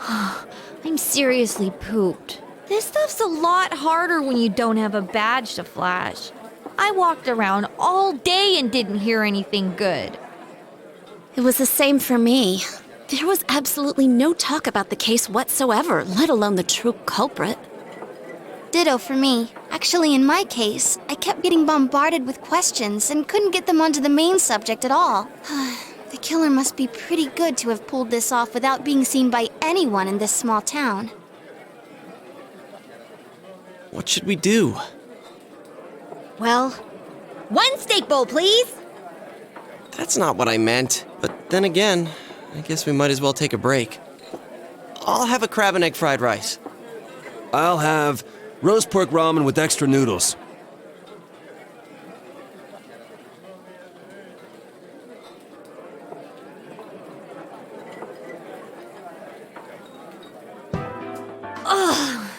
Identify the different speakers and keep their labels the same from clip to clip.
Speaker 1: I'm seriously pooped. This stuff's a lot harder when you don't have a badge to flash. I walked around all day and didn't hear anything good.
Speaker 2: It was the same for me. There was absolutely no talk about the case whatsoever, let alone the true culprit.
Speaker 3: Ditto for me. Actually, in my case, I kept getting bombarded with questions and couldn't get them onto the main subject at all. The killer must be pretty good to have pulled this off without being seen by anyone in this small town.
Speaker 4: What should we do?
Speaker 1: Well, one steak bowl, please.
Speaker 4: That's not what I meant. But then again, I guess we might as well take a break. I'll have a crab and egg fried rice.
Speaker 5: I'll have roast pork ramen with extra noodles.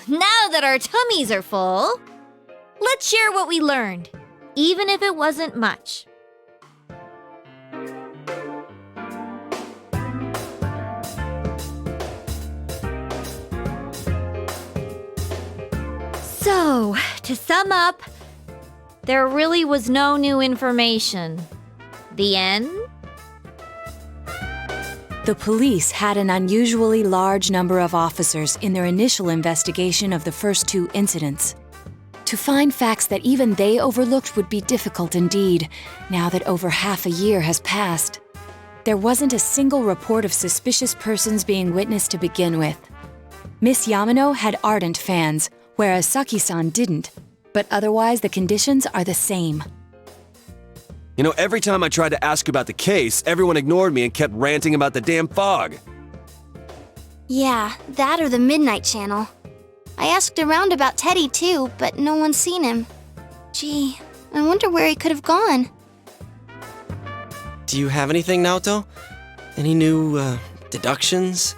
Speaker 1: Now that our tummies are full, let's share what we learned, even if it wasn't much. So, to sum up, there really was no new information. The end?
Speaker 6: The police had an unusually large number of officers in their initial investigation of the first two incidents. To find facts that even they overlooked would be difficult indeed, now that over half a year has passed. There wasn't a single report of suspicious persons being witnessed to begin with. Miss Yamano had ardent fans, whereas Saki-san didn't, but otherwise the conditions are the same.
Speaker 5: You know, every time I tried to ask about the case, everyone ignored me and kept ranting about the damn fog.
Speaker 3: Yeah, that or the Midnight Channel. I asked around about Teddy too, but no one's seen him. Gee, I wonder where he could have gone.
Speaker 4: Do you have anything, Naoto? Any new, deductions?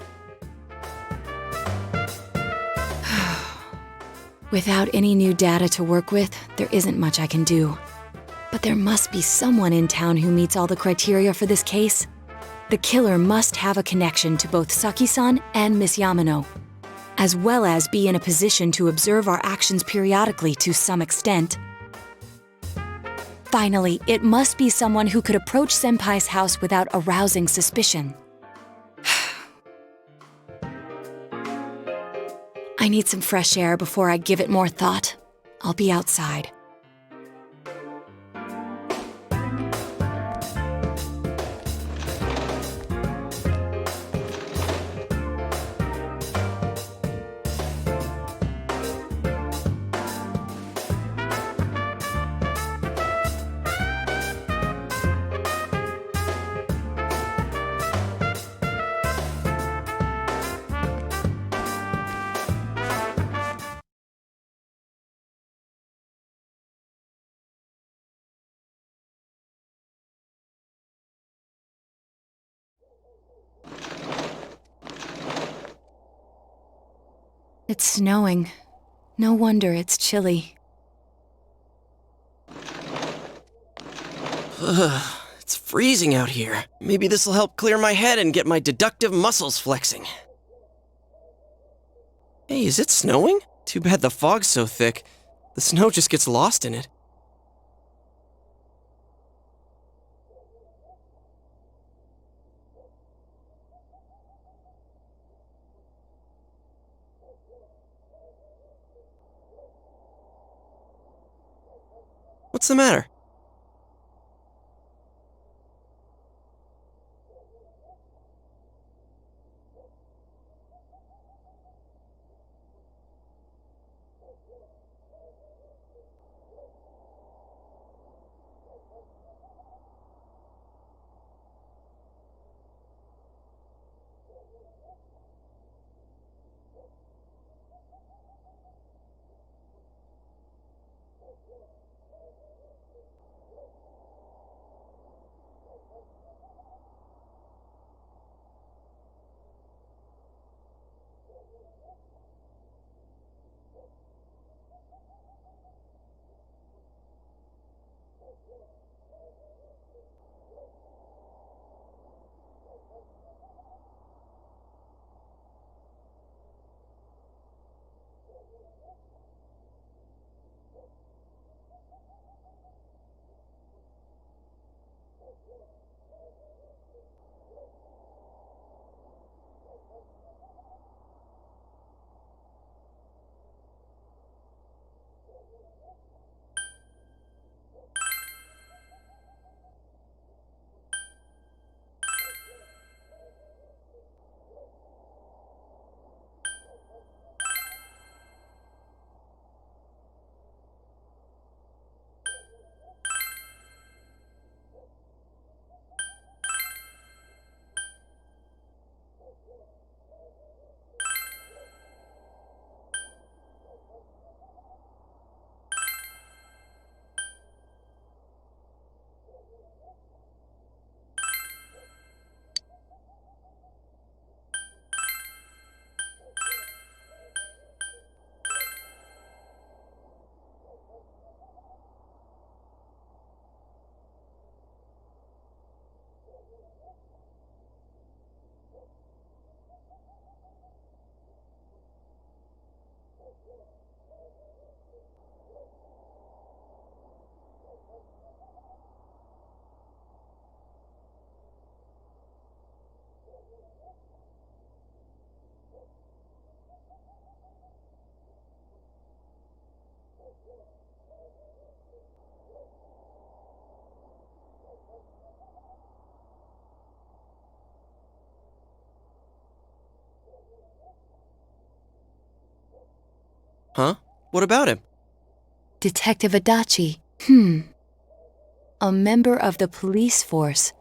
Speaker 6: Without any new data to work with, there isn't much I can do. But there must be someone in town who meets all the criteria for this case. The killer must have a connection to both Saki-san and Miss Yamano, as well as be in a position to observe our actions periodically to some extent. Finally, it must be someone who could approach Senpai's house without arousing suspicion. I need some fresh air before I give it more thought. I'll be outside. It's snowing. No wonder it's chilly.
Speaker 4: It's freezing out here. Maybe this'll help clear my head and get my deductive muscles flexing. Hey, is it snowing? Too bad the fog's so thick. The snow just gets lost in it. What's the matter? Huh? What about him?
Speaker 6: Detective Adachi. A member of the police force.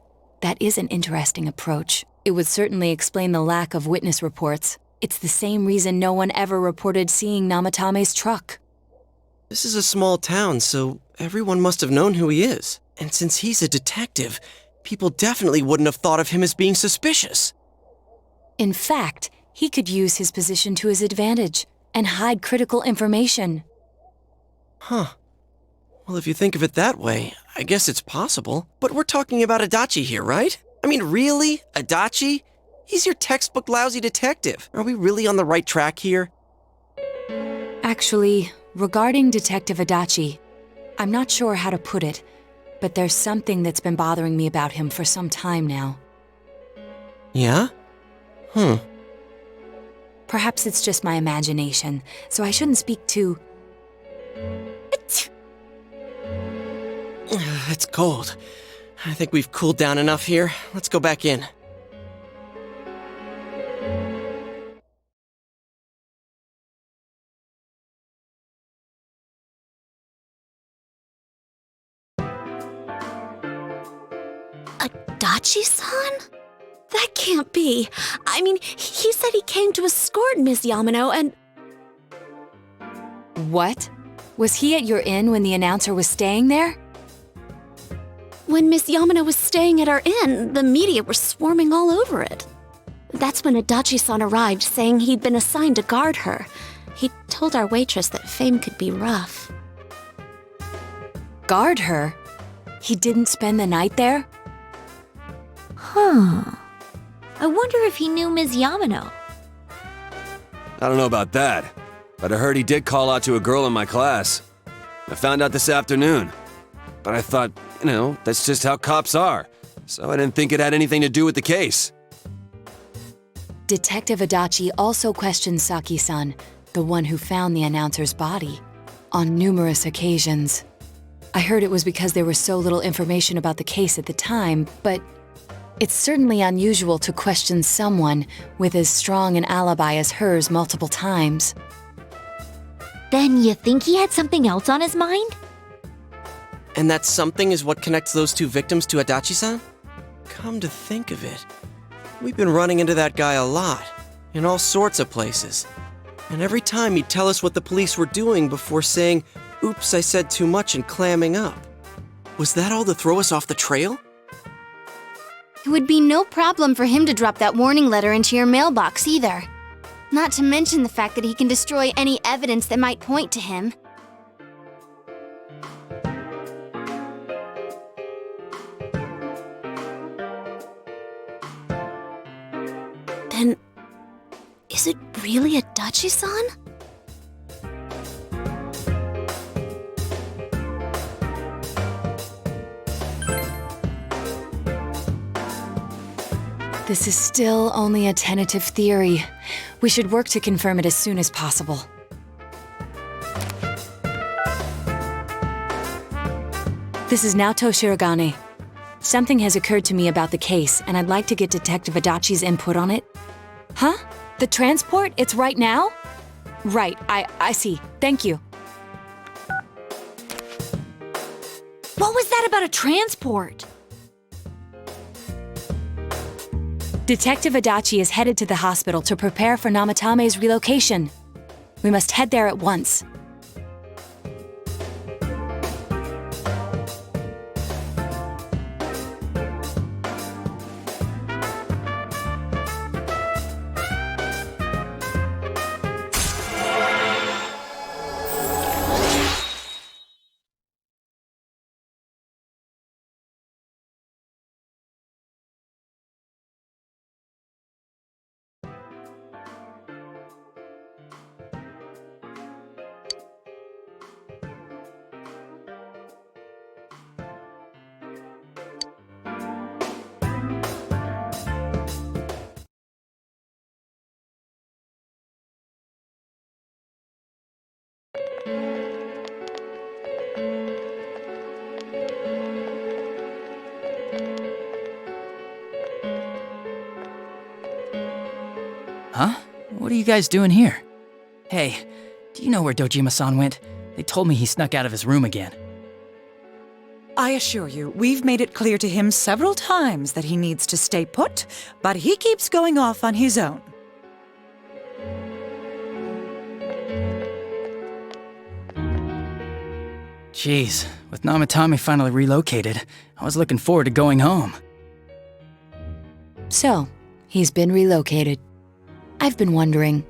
Speaker 6: That is an interesting approach. It would certainly explain the lack of witness reports. It's the same reason no one ever reported seeing Namatame's truck.
Speaker 4: This is a small town, so everyone must have known who he is. And since he's a detective, people definitely wouldn't have thought of him as being suspicious.
Speaker 6: In fact, he could use his position to his advantage and hide critical information.
Speaker 4: Huh. Well, if you think of it that way, I guess it's possible. But we're talking about Adachi here, right? I mean, really? Adachi? He's your textbook lousy detective. Are we really on the right track here?
Speaker 6: Actually, regarding Detective Adachi, I'm not sure how to put it, but there's something that's been bothering me about him for some time now.
Speaker 4: Yeah?
Speaker 6: Perhaps it's just my imagination, so I shouldn't speak too...
Speaker 4: It's cold. I think we've cooled down enough here. Let's go back in.
Speaker 2: Adachi-san? That can't be. I mean, he said he came to escort Miss Yamano and...
Speaker 6: What? Was he at your inn when the announcer was staying there?
Speaker 2: When Miss Yamano was staying at our inn, the media were swarming all over it. That's when Adachi-san arrived, saying he'd been assigned to guard her. He told our waitress that fame could be rough.
Speaker 6: Guard her? He didn't spend the night there?
Speaker 1: I wonder if he knew Ms. Yamano.
Speaker 5: I don't know about that, but I heard he did call out to a girl in my class. I found out this afternoon. But I thought, that's just how cops are, so I didn't think it had anything to do with the case.
Speaker 6: Detective Adachi also questioned Saki-san, the one who found the announcer's body, on numerous occasions. I heard it was because there was so little information about the case at the time, but it's certainly unusual to question someone with as strong an alibi as hers multiple times.
Speaker 1: Then you think he had something else on his mind?
Speaker 4: And that something is what connects those two victims to Adachi-san? Come to think of it, we've been running into that guy a lot, in all sorts of places. And every time he'd tell us what the police were doing before saying, "Oops, I said too much," and clamming up. Was that all to throw us off the trail?
Speaker 3: It would be no problem for him to drop that warning letter into your mailbox either. Not to mention the fact that he can destroy any evidence that might point to him.
Speaker 2: Then, is it really Adachi-san?
Speaker 6: This is still only a tentative theory. We should work to confirm it as soon as possible. This is Naoto Shirogane. Something has occurred to me about the case, and I'd like to get Detective Adachi's input on it. Huh? The transport? It's right now? Right, I see. Thank you.
Speaker 1: What was that about a transport?
Speaker 6: Detective Adachi is headed to the hospital to prepare for Namatame's relocation. We must head there at once.
Speaker 7: Huh? What are you guys doing here? Hey, Do you know where Dojima-san went? They told me he snuck out of his room again.
Speaker 8: I assure you, we've made it clear to him several times that he needs to stay put, but he keeps going off on his own.
Speaker 7: Jeez, with Namatame finally relocated, I was looking forward to going home.
Speaker 6: So, he's been relocated. I've been wondering,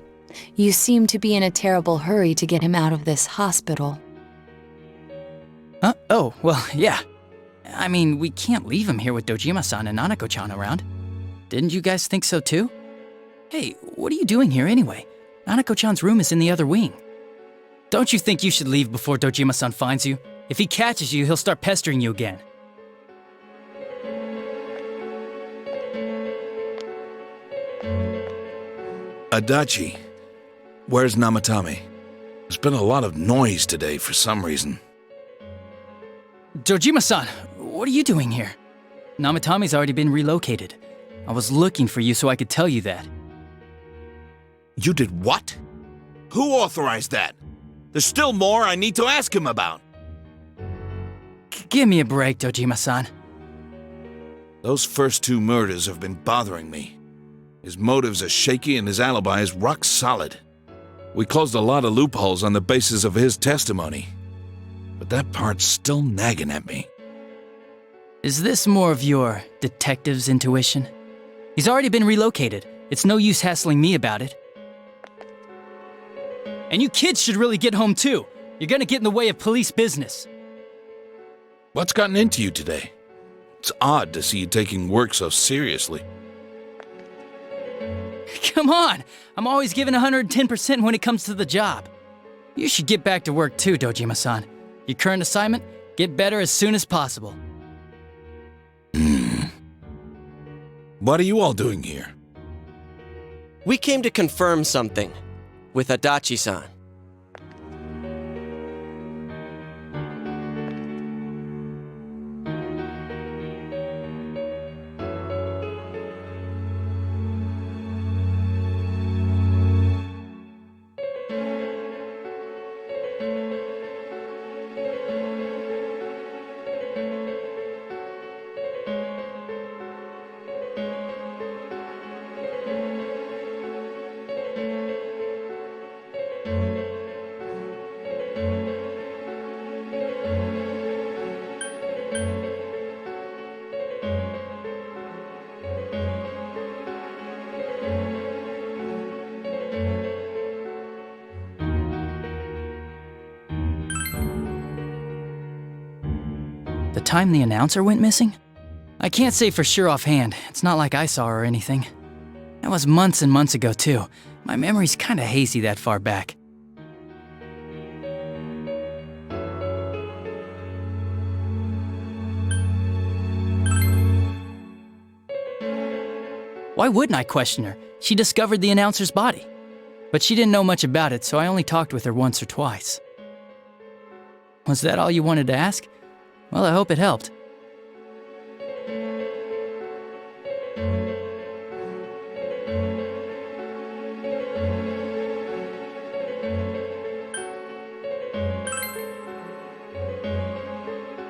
Speaker 6: you seem to be in a terrible hurry to get him out of this hospital.
Speaker 7: Huh? Oh, well, yeah. I mean, we can't leave him here with Dojima-san and Nanako-chan around. Didn't you guys think so too? Hey, what are you doing here anyway? Nanako-chan's room is in the other wing. Don't you think you should leave before Dojima-san finds you? If he catches you, he'll start pestering you again.
Speaker 9: Adachi, where's Namatame? There's been a lot of noise today for some reason.
Speaker 7: Dojima-san, what are you doing here? Namatame's already been relocated. I was looking for you so I could tell you that.
Speaker 9: You did what? Who authorized that? There's still more I need to ask him about.
Speaker 7: Give me a break, Dojima-san.
Speaker 9: Those first two murders have been bothering me. His motives are shaky and his alibi is rock solid. We closed a lot of loopholes on the basis of his testimony. But that part's still nagging at me.
Speaker 7: Is this more of your detective's intuition? He's already been relocated. It's no use hassling me about it. And you kids should really get home too. You're gonna get in the way of police business.
Speaker 9: What's gotten into you today? It's odd to see you taking work so seriously.
Speaker 7: Come on! I'm always giving 110% when it comes to the job. You should get back to work too, Dojima-san. Your current assignment, get better as soon as possible.
Speaker 9: What are you all doing here?
Speaker 4: We came to confirm something with Adachi-san.
Speaker 7: The time the announcer went missing? I can't say for sure offhand. It's not like I saw her or anything. That was months and months ago too. My memory's kinda hazy that far back. Why wouldn't I question her? She discovered the announcer's body. But she didn't know much about it, so I only talked with her once or twice. Was that all you wanted to ask? Well, I hope it helped.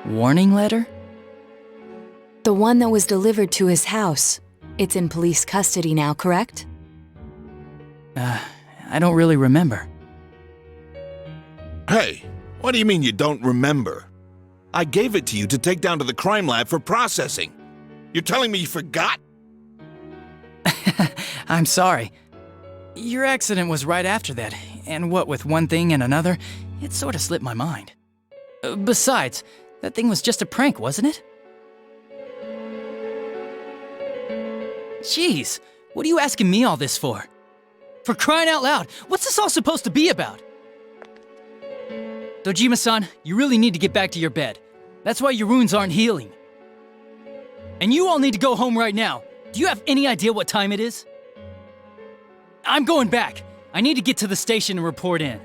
Speaker 7: Warning letter?
Speaker 6: The one that was delivered to his house. It's in police custody now, correct?
Speaker 7: I don't really remember.
Speaker 9: Hey, what do you mean you don't remember? I gave it to you to take down to the crime lab for processing. You're telling me you forgot?
Speaker 7: I'm sorry. Your accident was right after that, and what with one thing and another, it sort of slipped my mind. Besides, that thing was just a prank, wasn't it? Jeez, what are you asking me all this for? For crying out loud, what's this all supposed to be about? Dojima-san, you really need to get back to your bed. That's why your wounds aren't healing. And you all need to go home right now. Do you have any idea what time it is? I'm going back. I need to get to the station and report in.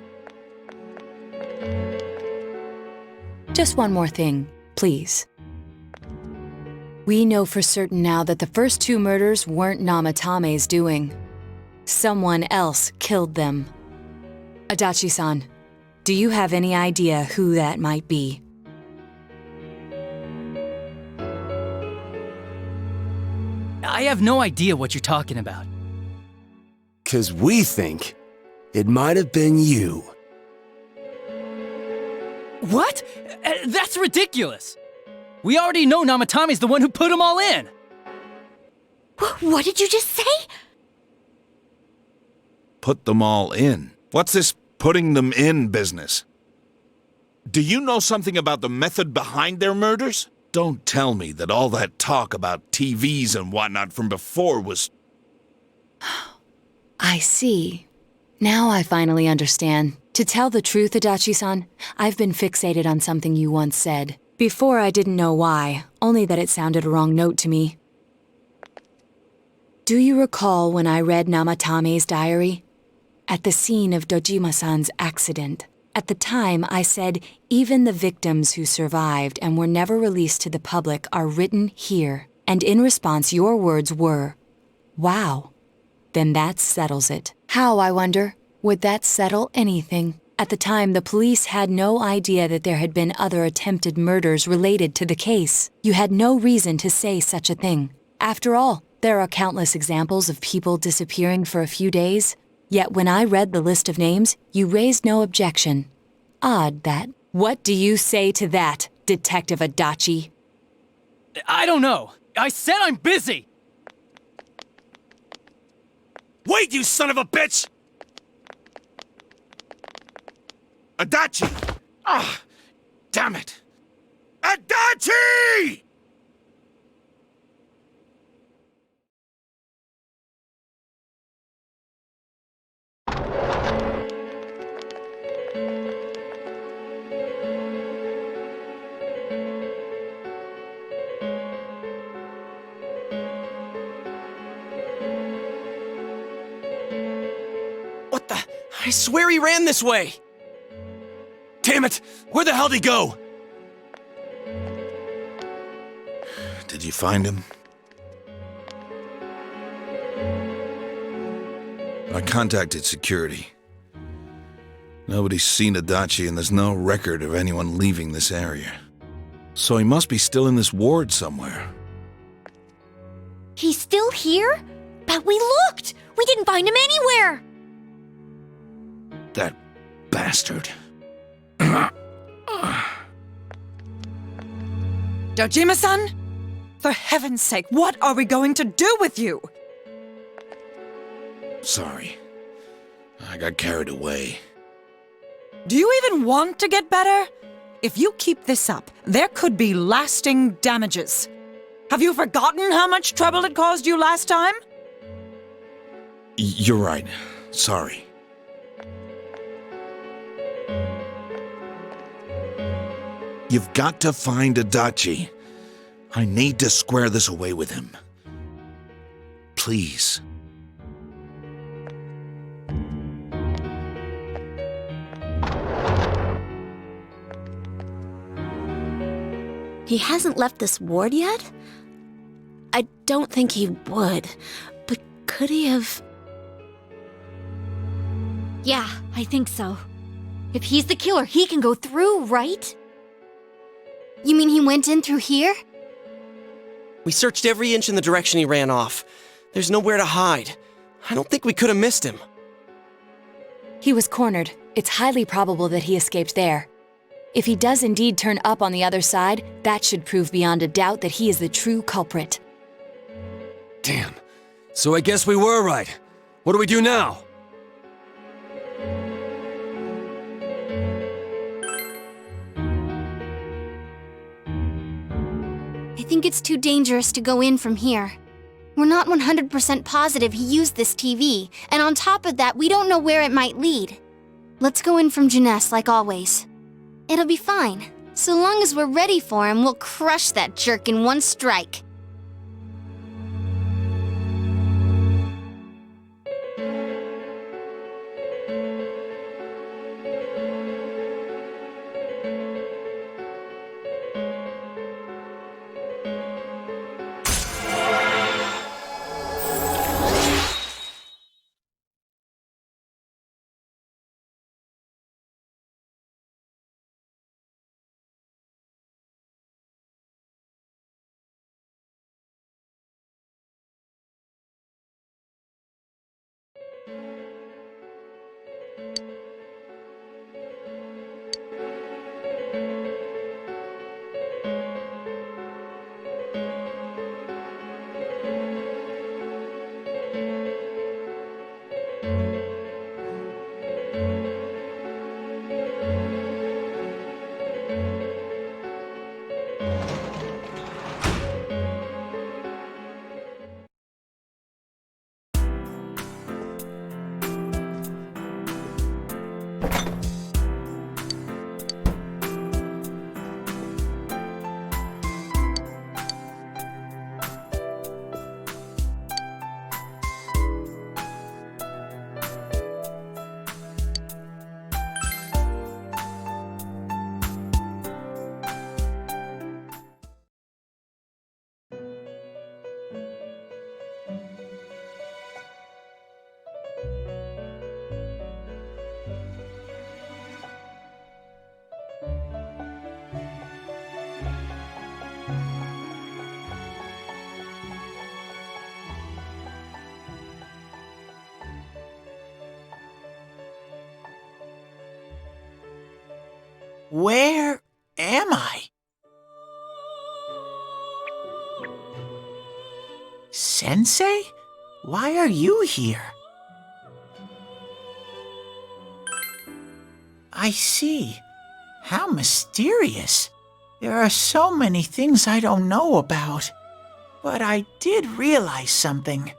Speaker 6: Just one more thing, please. We know for certain now that the first two murders weren't Namatame's doing. Someone else killed them. Adachi-san, do you have any idea who that might be?
Speaker 7: I have no idea what you're talking about.
Speaker 5: 'Cause we think it might have been you.
Speaker 7: What? That's ridiculous! We already know Namatami's the one who put them all in!
Speaker 1: What did you just say?
Speaker 9: Put them all in. What's this putting them in business? Do you know something about the method behind their murders? Don't tell me that all that talk about TVs and whatnot from before was...
Speaker 6: I see. Now I finally understand. To tell the truth, Adachi-san, I've been fixated on something you once said. Before I didn't know why, only that it sounded a wrong note to me. Do you recall when I read Namatame's diary? At the scene of Dojima-san's accident. At the time, I said, even the victims who survived and were never released to the public are written here. And in response, your words were, wow. Then that settles it. How, I wonder? Would that settle anything? At the time, the police had no idea that there had been other attempted murders related to the case. You had no reason to say such a thing. After all, there are countless examples of people disappearing for a few days. Yet when I read the list of names, you raised no objection. Odd that. What do you say to that, Detective Adachi?
Speaker 7: I don't know. I said I'm busy!
Speaker 9: Wait, you son of a bitch! Adachi! Ah, damn it! Adachi!
Speaker 4: What the? I swear he ran this way!
Speaker 5: Damn it! Where the hell did he go?
Speaker 9: Did you find him? I contacted security. Nobody's seen Adachi and there's no record of anyone leaving this area. So he must be still in this ward somewhere.
Speaker 1: He's still here? But we looked! We didn't find him anywhere!
Speaker 9: That bastard.
Speaker 8: Dojima-san? For heaven's sake, what are we going to do with you?
Speaker 9: Sorry. I got carried away.
Speaker 8: Do you even want to get better? If you keep this up, there could be lasting damages. Have you forgotten how much trouble it caused you last time?
Speaker 9: You're right. Sorry. You've got to find Adachi. I need to square this away with him. Please.
Speaker 2: He hasn't left this ward yet? I don't think he would, but could he have...
Speaker 1: Yeah, I think so. If he's the killer, he can go through, right?
Speaker 3: You mean he went in through here?
Speaker 4: We searched every inch in the direction he ran off. There's nowhere to hide. I don't think we could have missed him.
Speaker 6: He was cornered. It's highly probable that he escaped there. If he does indeed turn up on the other side, that should prove beyond a doubt that he is the true culprit.
Speaker 5: Damn. So I guess we were right. What do we do now?
Speaker 3: I think it's too dangerous to go in from here. We're not 100% positive he used this TV, and on top of that, we don't know where it might lead. Let's go in from Jeunesse like always. It'll be fine. So long as we're ready for him, we'll crush that jerk in one strike.
Speaker 10: Where am I? Sensei? Why are you here? I see. How mysterious. There are so many things I don't know about. But I did realize something.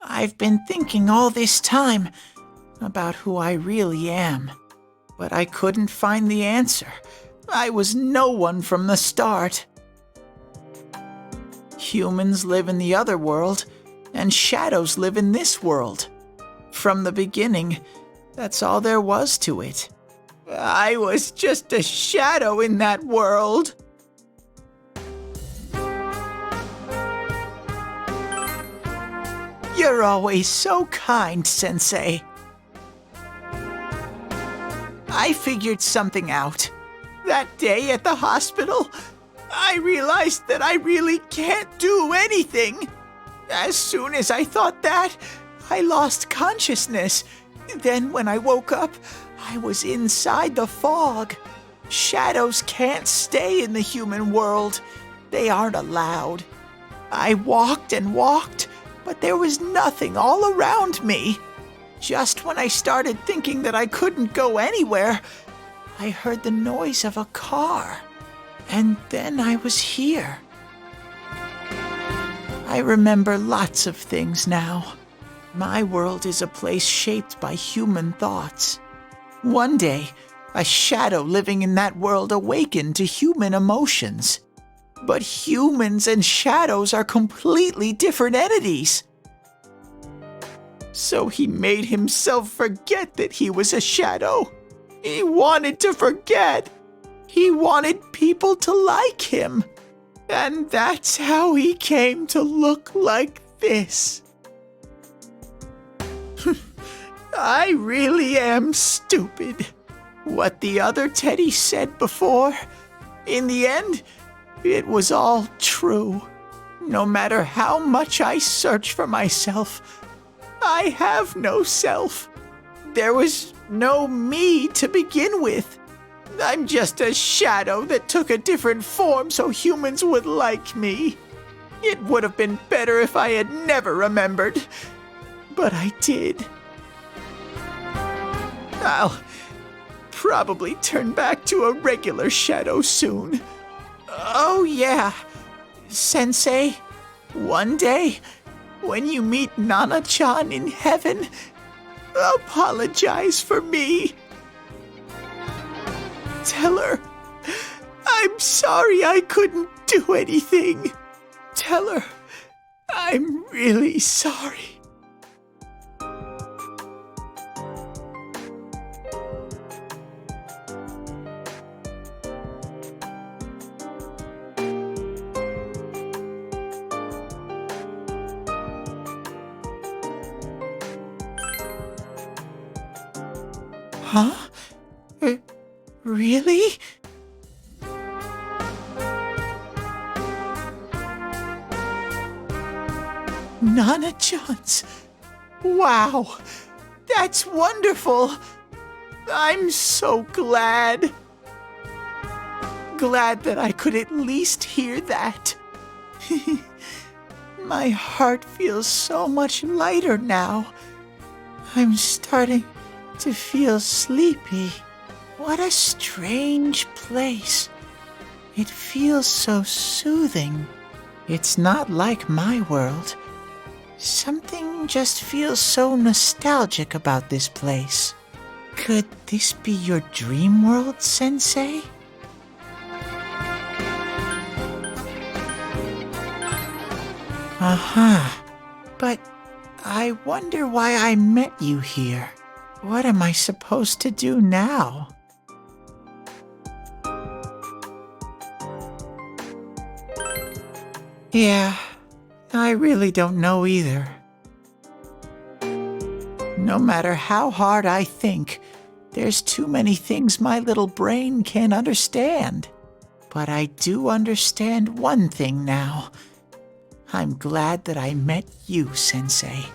Speaker 10: I've been thinking all this time about who I really am, but I couldn't find the answer. I was no one from the start. Humans live in the other world, and shadows live in this world. From the beginning, that's all there was to it. I was just a shadow in that world. You're always so kind, Sensei. I figured something out. That day at the hospital, I realized that I really can't do anything. As soon as I thought that, I lost consciousness. Then when I woke up, I was inside the fog. Shadows can't stay in the human world. They aren't allowed. I walked and walked, but there was nothing all around me. Just when I started thinking that I couldn't go anywhere, I heard the noise of a car. And then I was here. I remember lots of things now. My world is a place shaped by human thoughts. One day, a shadow living in that world awakened to human emotions. But humans and shadows are completely different entities. So he made himself forget that he was a shadow. He wanted to forget. He wanted people to like him. And that's how he came to look like this. I really am stupid. What the other Teddy said before, in the end, it was all true. No matter how much I search for myself, I have no self. There was no me to begin with. I'm just a shadow that took a different form so humans would like me. It would have been better if I had never remembered, but I did. I'll probably turn back to a regular shadow soon. Oh yeah, Sensei, one day, when you meet Nana-chan in heaven, apologize for me. Tell her, I'm sorry I couldn't do anything. Tell her, I'm really sorry. Huh? Really? Nana-chan's. Wow, that's wonderful. I'm so glad. Glad that I could at least hear that. My heart feels so much lighter now. I'm starting to feel sleepy. What a strange place. It feels so soothing. It's not like my world. Something just feels so nostalgic about this place. Could this be your dream world, Sensei? Uh-huh. But I wonder why I met you here. What am I supposed to do now? Yeah, I really don't know either. No matter how hard I think, there's too many things my little brain can't understand. But I do understand one thing now. I'm glad that I met you, Sensei.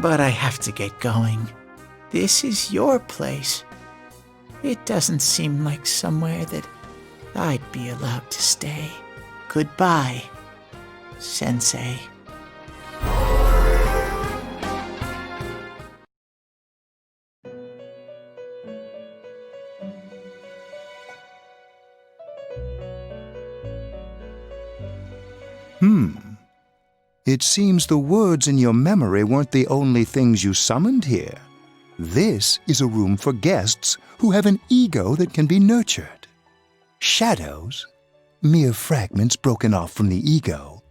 Speaker 10: But I have to get going. This is your place. It doesn't seem like somewhere that I'd be allowed to stay. Goodbye, Sensei.
Speaker 11: It seems the words in your memory weren't the only things you summoned here. This is a room for guests who have an ego that can be nurtured. Shadows, mere fragments broken off from the ego,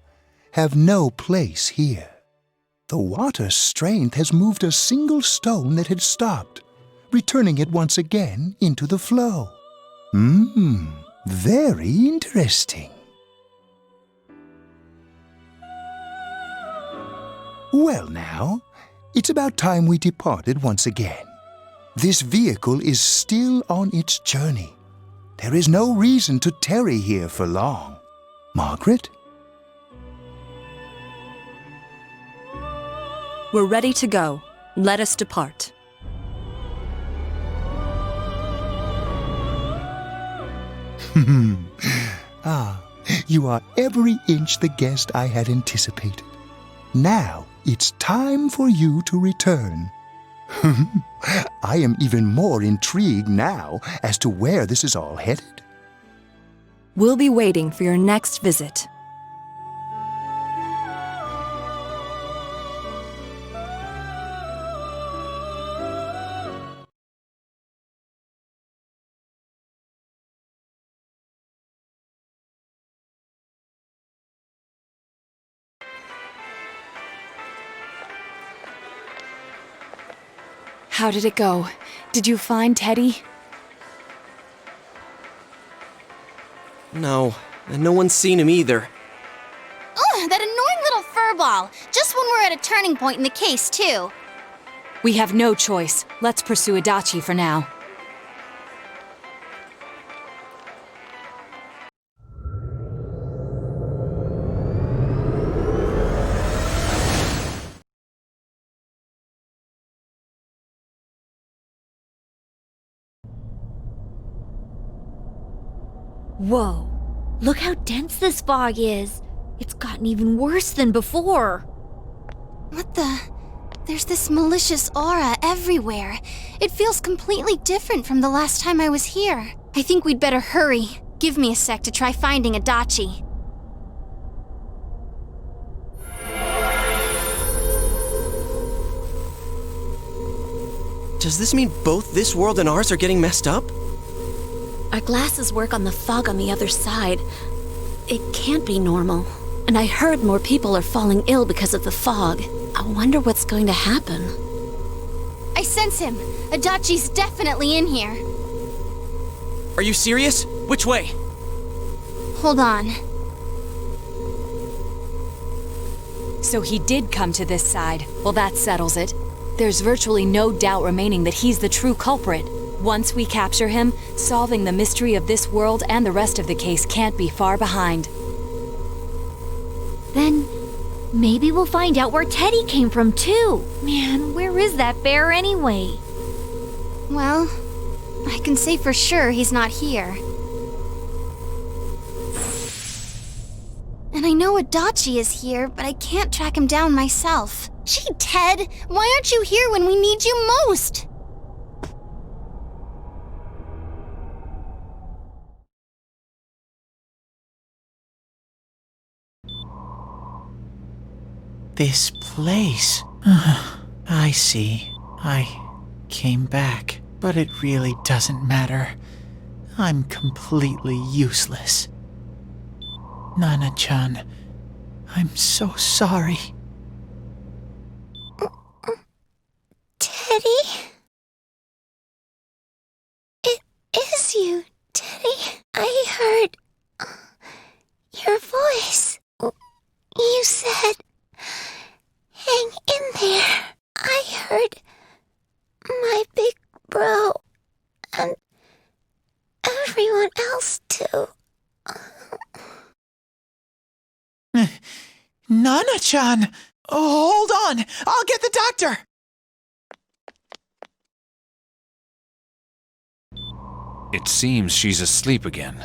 Speaker 11: have no place here. The water's strength has moved a single stone that had stopped, returning it once again into the flow. Very interesting. Well now, it's about time we departed once again. This vehicle is still on its journey. There is no reason to tarry here for long. Margaret?
Speaker 12: We're ready to go. Let us depart.
Speaker 11: You are every inch the guest I had anticipated. Now it's time for you to return. I am even more intrigued now as to where this is all headed.
Speaker 12: We'll be waiting for your next visit.
Speaker 6: How did it go? Did you find Teddy?
Speaker 4: No, and no one's seen him either.
Speaker 3: Ugh, that annoying little furball! Just when we're at a turning point in the case, too.
Speaker 6: We have no choice. Let's pursue Adachi for now.
Speaker 1: Whoa, look how dense this fog is. It's gotten even worse than before.
Speaker 3: What the? There's this malicious aura everywhere. It feels completely different from the last time I was here. I think we'd better hurry. Give me a sec to try finding Adachi.
Speaker 4: Does this mean both this world and ours are getting messed up?
Speaker 2: Our glasses work on the fog on the other side. It can't be normal. And I heard more people are falling ill because of the fog. I wonder what's going to happen.
Speaker 3: I sense him. Adachi's definitely in here.
Speaker 4: Are you serious? Which way?
Speaker 3: Hold on.
Speaker 6: So he did come to this side. Well, that settles it. There's virtually no doubt remaining that he's the true culprit. Once we capture him, solving the mystery of this world and the rest of the case can't be far behind.
Speaker 1: Then maybe we'll find out where Teddy came from too. Man, where is that bear anyway?
Speaker 3: Well, I can say for sure he's not here. And I know Adachi is here, but I can't track him down myself. Gee, Ted, why aren't you here when we need you most?
Speaker 10: This place. I see. I came back, but it really doesn't matter. I'm completely useless. Nana-chan, I'm so sorry.
Speaker 3: Teddy? It is you, Teddy. I heard your voice. You said, hang in there. I heard my big bro and everyone else too.
Speaker 10: Nana-chan! Oh, hold on! I'll get the doctor!
Speaker 9: It seems she's asleep again.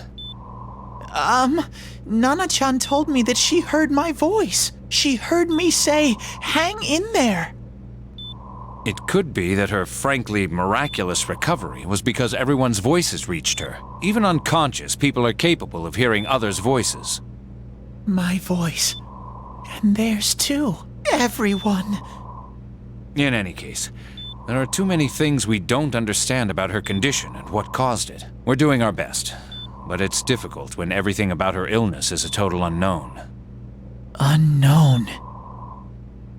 Speaker 10: Nana-chan told me that she heard my voice. She heard me say, "Hang in there."
Speaker 9: It could be that her frankly miraculous recovery was because everyone's voices reached her. Even unconscious, people are capable of hearing others' voices.
Speaker 10: My voice. And theirs too. Everyone.
Speaker 9: In any case, there are too many things we don't understand about her condition and what caused it. We're doing our best, but it's difficult when everything about her illness is a total unknown.
Speaker 10: Unknown.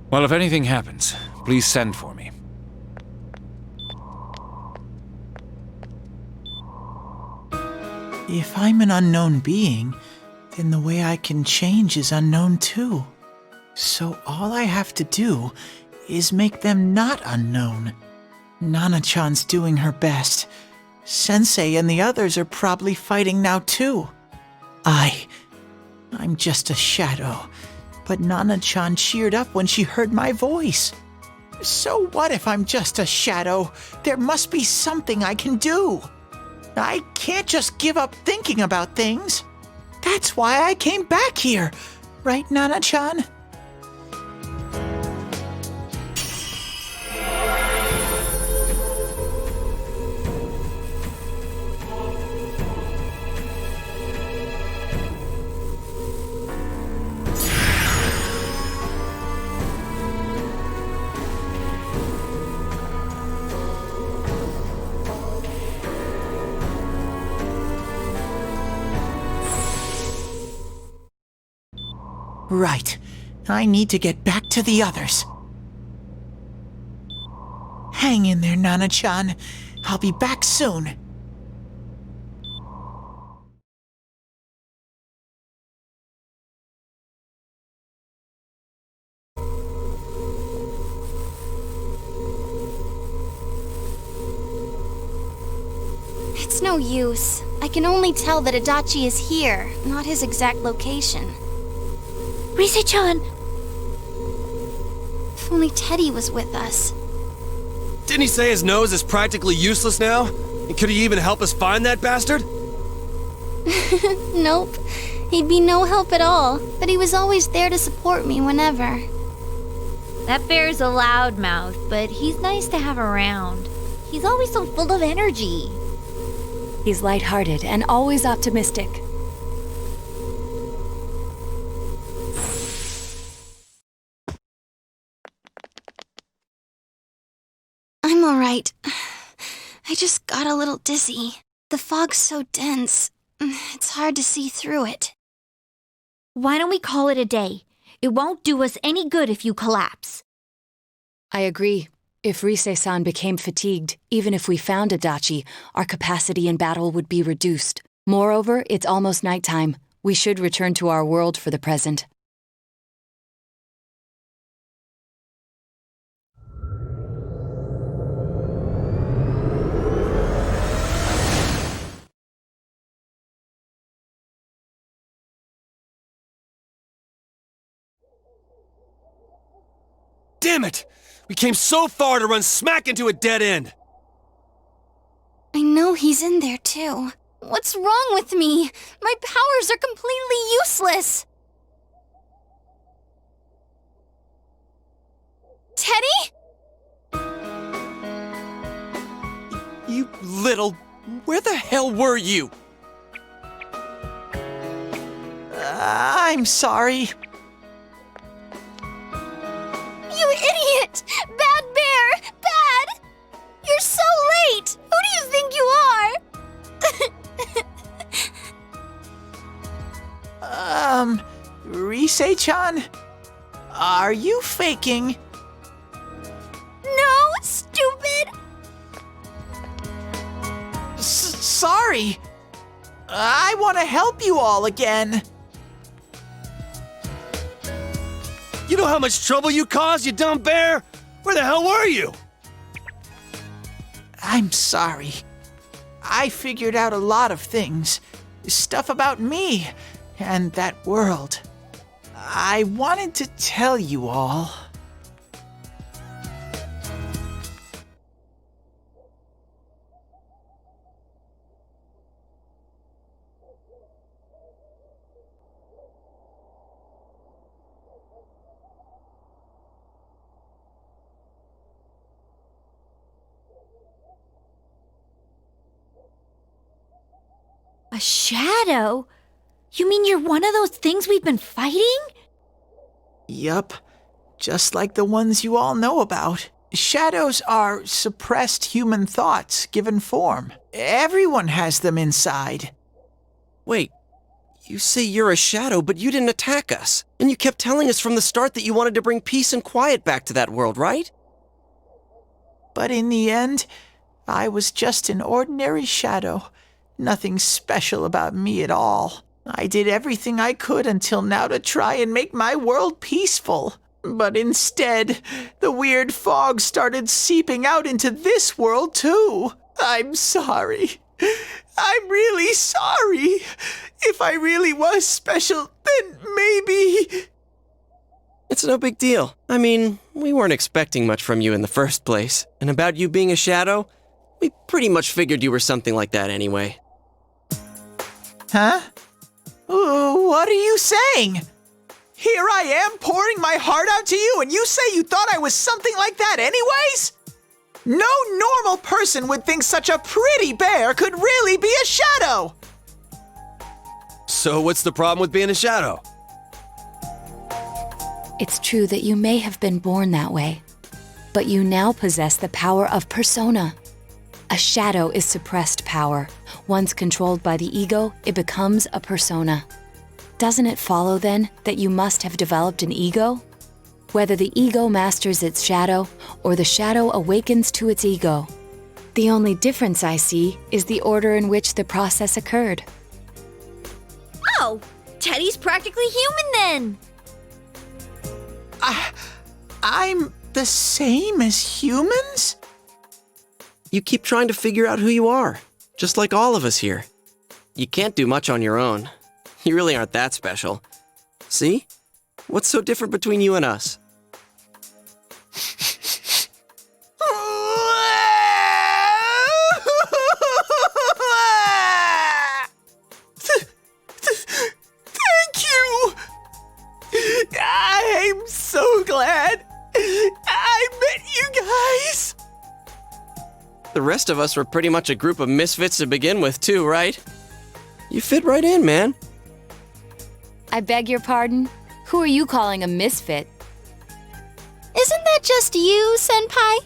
Speaker 9: Well, if anything happens, please send for me.
Speaker 10: If I'm an unknown being, then the way I can change is unknown too. So all I have to do is make them not unknown. Nana-chan's doing her best. Sensei and the others are probably fighting now too. I'm just a shadow, but Nana-chan cheered up when she heard my voice. So what if I'm just a shadow? There must be something I can do. I can't just give up thinking about things. That's why I came back here. Right, Nana-chan? Right. I need to get back to the others. Hang in there, Nana-chan. I'll be back soon.
Speaker 3: It's no use. I can only tell that Adachi is here, not his exact location.
Speaker 1: Rise-chan!
Speaker 3: If only Teddy was with us.
Speaker 5: Didn't he say his nose is practically useless now? And could he even help us find that bastard?
Speaker 3: Nope. He'd be no help at all, but he was always there to support me whenever.
Speaker 1: That bear's a loudmouth, but he's nice to have around. He's always so full of energy.
Speaker 6: He's lighthearted and always optimistic.
Speaker 3: I'm alright. I just got a little dizzy. The fog's so dense, it's hard to see through it.
Speaker 1: Why don't we call it a day? It won't do us any good if you collapse.
Speaker 6: I agree. If Rise-san became fatigued, even if we found Adachi, our capacity in battle would be reduced. Moreover, it's almost nighttime. We should return to our world for the present.
Speaker 5: Damn it! We came so far to run smack into a dead end!
Speaker 3: I know he's in there too. What's wrong with me? My powers are completely useless. Teddy?
Speaker 4: You little... Where the hell were you?
Speaker 10: I'm sorry.
Speaker 3: You idiot! Bad bear! Bad! You're so late! Who do you think you are?
Speaker 10: Rise-chan? Are you faking?
Speaker 3: No, stupid!
Speaker 10: Sorry. I want to help you all again.
Speaker 5: You know how much trouble you caused, you dumb bear? Where the hell were you?
Speaker 10: I'm sorry. I figured out a lot of things. Stuff about me and that world. I wanted to tell you all.
Speaker 1: A shadow? You mean you're one of those things we've been fighting?
Speaker 10: Yup, just like the ones you all know about. Shadows are suppressed human thoughts given form. Everyone has them inside.
Speaker 4: Wait, you say you're a shadow, but you didn't attack us. And you kept telling us from the start that you wanted to bring peace and quiet back to that world, right?
Speaker 10: But in the end, I was just an ordinary shadow. Nothing special about me at all. I did everything I could until now to try and make my world peaceful. But instead, the weird fog started seeping out into this world too. I'm sorry. I'm really sorry. If I really was special, then maybe...
Speaker 4: It's no big deal. I mean, we weren't expecting much from you in the first place. And about you being a shadow, we pretty much figured you were something like that anyway.
Speaker 10: Huh? What are you saying? Here I am pouring my heart out to you, and you say you thought I was something like that anyways? No normal person would think such a pretty bear could really be a shadow!
Speaker 5: So what's the problem with being a shadow?
Speaker 6: It's true that you may have been born that way, but you now possess the power of persona. A shadow is suppressed power. Once controlled by the ego, it becomes a persona. Doesn't it follow, then, that you must have developed an ego? Whether the ego masters its shadow, or the shadow awakens to its ego. The only difference I see is the order in which the process occurred.
Speaker 1: Oh, Teddy's practically human then.
Speaker 10: I'm the same as humans?
Speaker 4: You keep trying to figure out who you are, just like all of us here. You can't do much on your own. You really aren't that special. See? What's so different between you and us?
Speaker 10: Thank you! I'm so glad I met you guys!
Speaker 4: The rest of us were pretty much a group of misfits to begin with, too, right? You fit right in, man.
Speaker 6: I beg your pardon? Who are you calling a misfit?
Speaker 3: Isn't that just you, Senpai?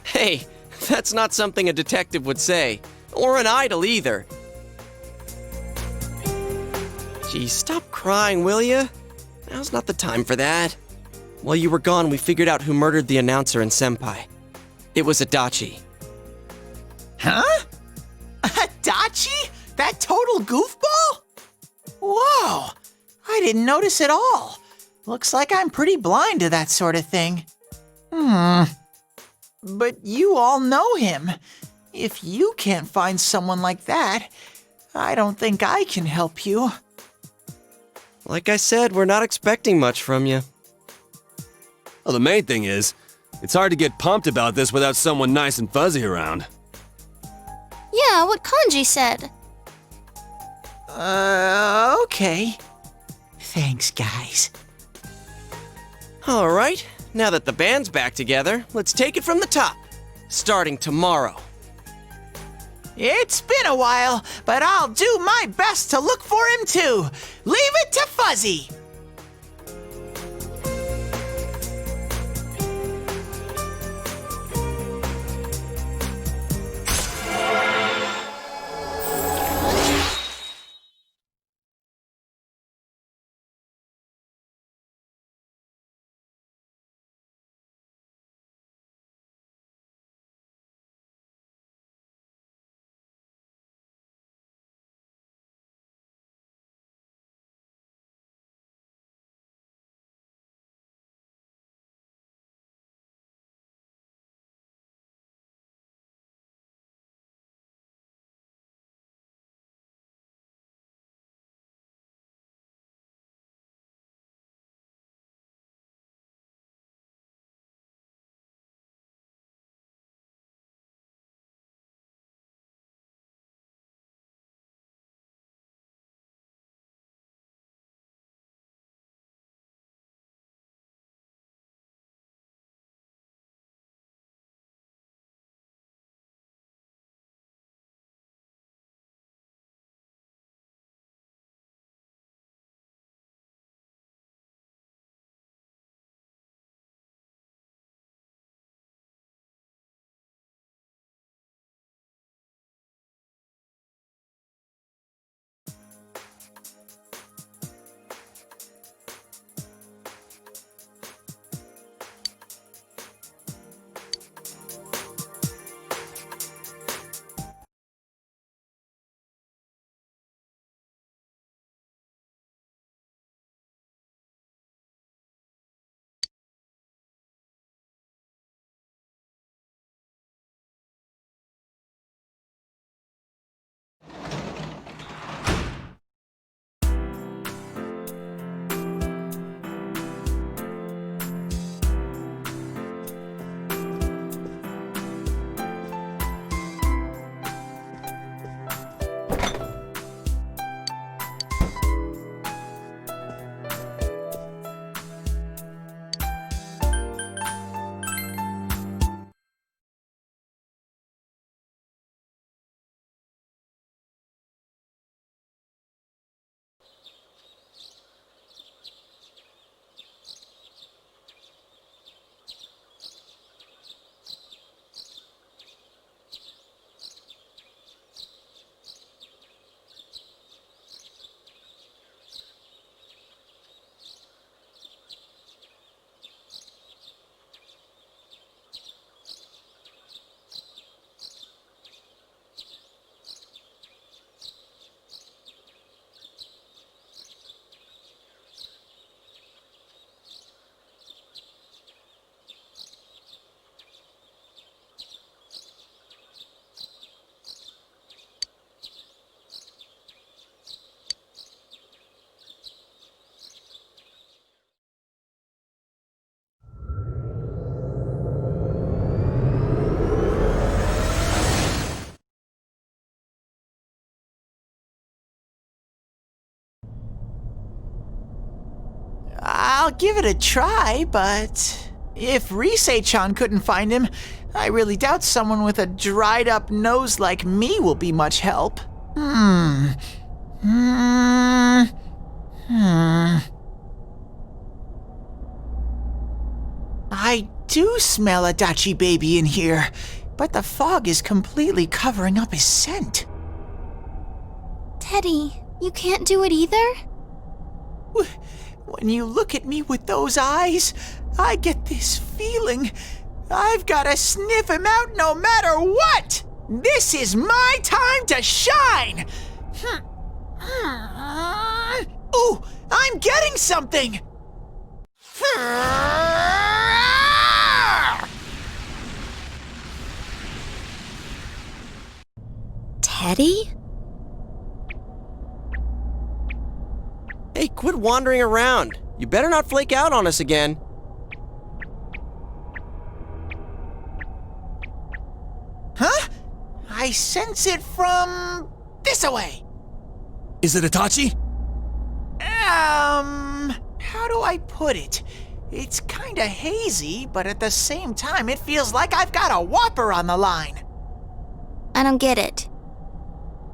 Speaker 4: Hey, that's not something a detective would say. Or an idol, either. Geez, stop crying, will ya? Now's not the time for that. While you were gone, we figured out who murdered the announcer and Senpai. It was Adachi.
Speaker 10: Huh? Adachi? That total goofball? Whoa, I didn't notice at all. Looks like I'm pretty blind to that sort of thing. But you all know him. If you can't find someone like that, I don't think I can help you.
Speaker 4: Like I said, we're not expecting much from you.
Speaker 5: Well, the main thing is, it's hard to get pumped about this without someone nice and fuzzy around.
Speaker 3: Yeah, what Kanji said.
Speaker 10: Okay. Thanks, guys.
Speaker 4: All right, now that the band's back together, let's take it from the top, starting tomorrow.
Speaker 10: It's been a while, but I'll do my best to look for him too. Leave it to Fuzzy. I'll give it a try, but if Risei-chan couldn't find him, I really doubt someone with a dried up nose like me will be much help. I do smell a Adachi baby in here, but the fog is completely covering up his scent.
Speaker 3: Teddy, you can't do it either?
Speaker 10: When you look at me with those eyes, I get this feeling I've gotta sniff him out no matter what! This is my time to shine! Ooh, I'm getting something!
Speaker 2: Teddy?
Speaker 4: Hey, quit wandering around. You better not flake out on us again.
Speaker 10: Huh? I sense it from this away.
Speaker 5: Is it Itachi?
Speaker 10: How do I put it? It's kinda hazy, but at the same time, it feels like I've got a whopper on the line.
Speaker 3: I don't get it.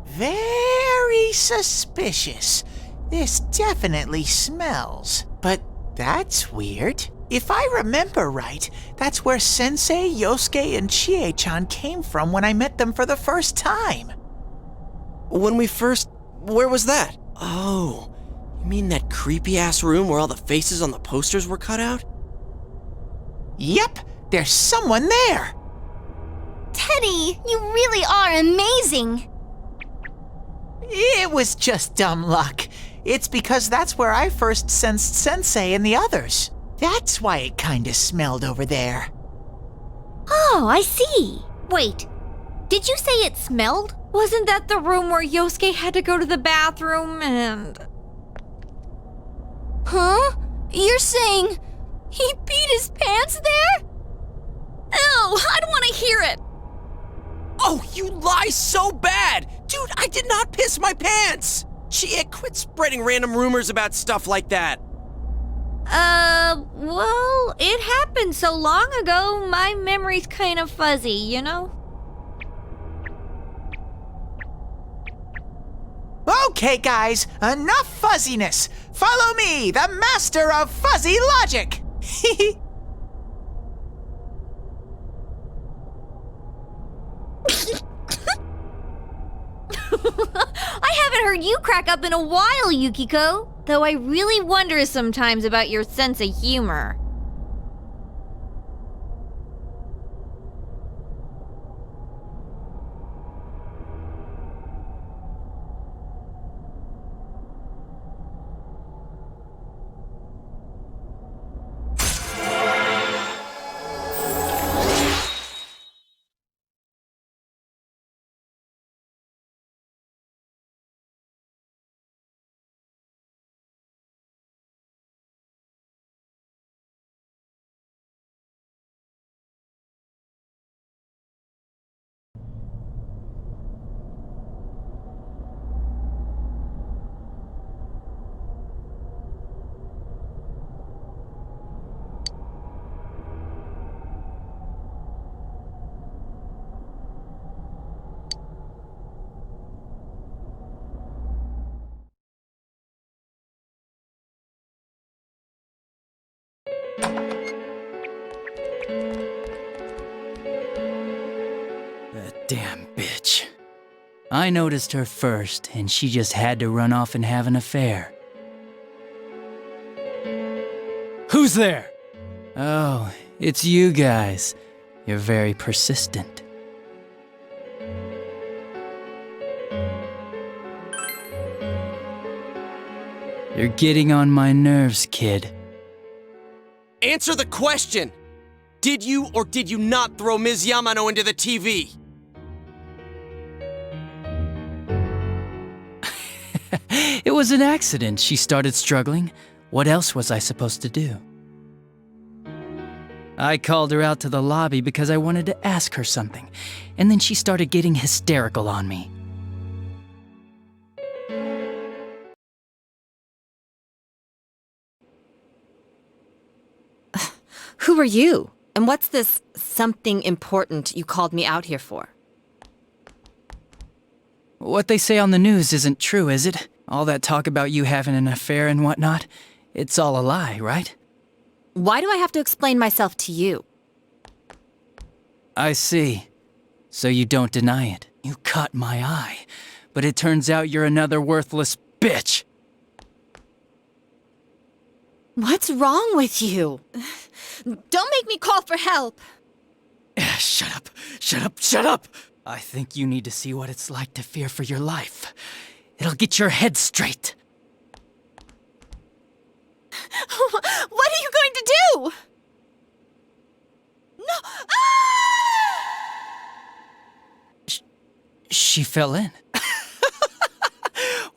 Speaker 10: Very suspicious. This definitely smells. But that's weird. If I remember right, that's where Sensei, Yosuke, and Chie-chan came from when I met them for the first time.
Speaker 4: Where was that? Oh, you mean that creepy-ass room where all the faces on the posters were cut out?
Speaker 10: Yep, there's someone there!
Speaker 3: Teddy, you really are amazing!
Speaker 10: It was just dumb luck. It's because that's where I first sensed Sensei and the others. That's why it kinda smelled over there.
Speaker 1: Oh, I see. Wait, did you say it smelled? Wasn't that the room where Yosuke had to go to the bathroom and...
Speaker 3: Huh? You're saying he peed his pants there? Ew, I don't want to hear it!
Speaker 4: Oh, you lie so bad! Dude, I did not piss my pants! Chia, quit spreading random rumors about stuff like that.
Speaker 1: Well, it happened so long ago, my memory's kind of fuzzy, you know?
Speaker 10: Okay, guys, enough fuzziness. Follow me, the master of fuzzy logic.
Speaker 1: I haven't heard you crack up in a while, Yukiko. Though I really wonder sometimes about your sense of humor.
Speaker 7: That damn bitch. I noticed her first, and she just had to run off and have an affair. Who's there? Oh, it's you guys. You're very persistent. You're getting on my nerves, kid.
Speaker 4: Answer the question! Did you or did you not throw Ms. Yamano into the TV?
Speaker 7: It was an accident. She started struggling. What else was I supposed to do? I called her out to the lobby because I wanted to ask her something, and then she started getting hysterical on me.
Speaker 13: Who are you? And what's this something important you called me out here for?
Speaker 7: What they say on the news isn't true, is it? All that talk about you having an affair and whatnot? It's all a lie, right?
Speaker 13: Why do I have to explain myself to you?
Speaker 7: I see. So you don't deny it. You caught my eye. But it turns out you're another worthless bitch.
Speaker 13: What's wrong with you? Don't make me call for help.
Speaker 7: Shut up. Shut up. Shut up. I think you need to see what it's like to fear for your life. It'll get your head straight.
Speaker 13: What are you going to do? No!
Speaker 7: She fell in.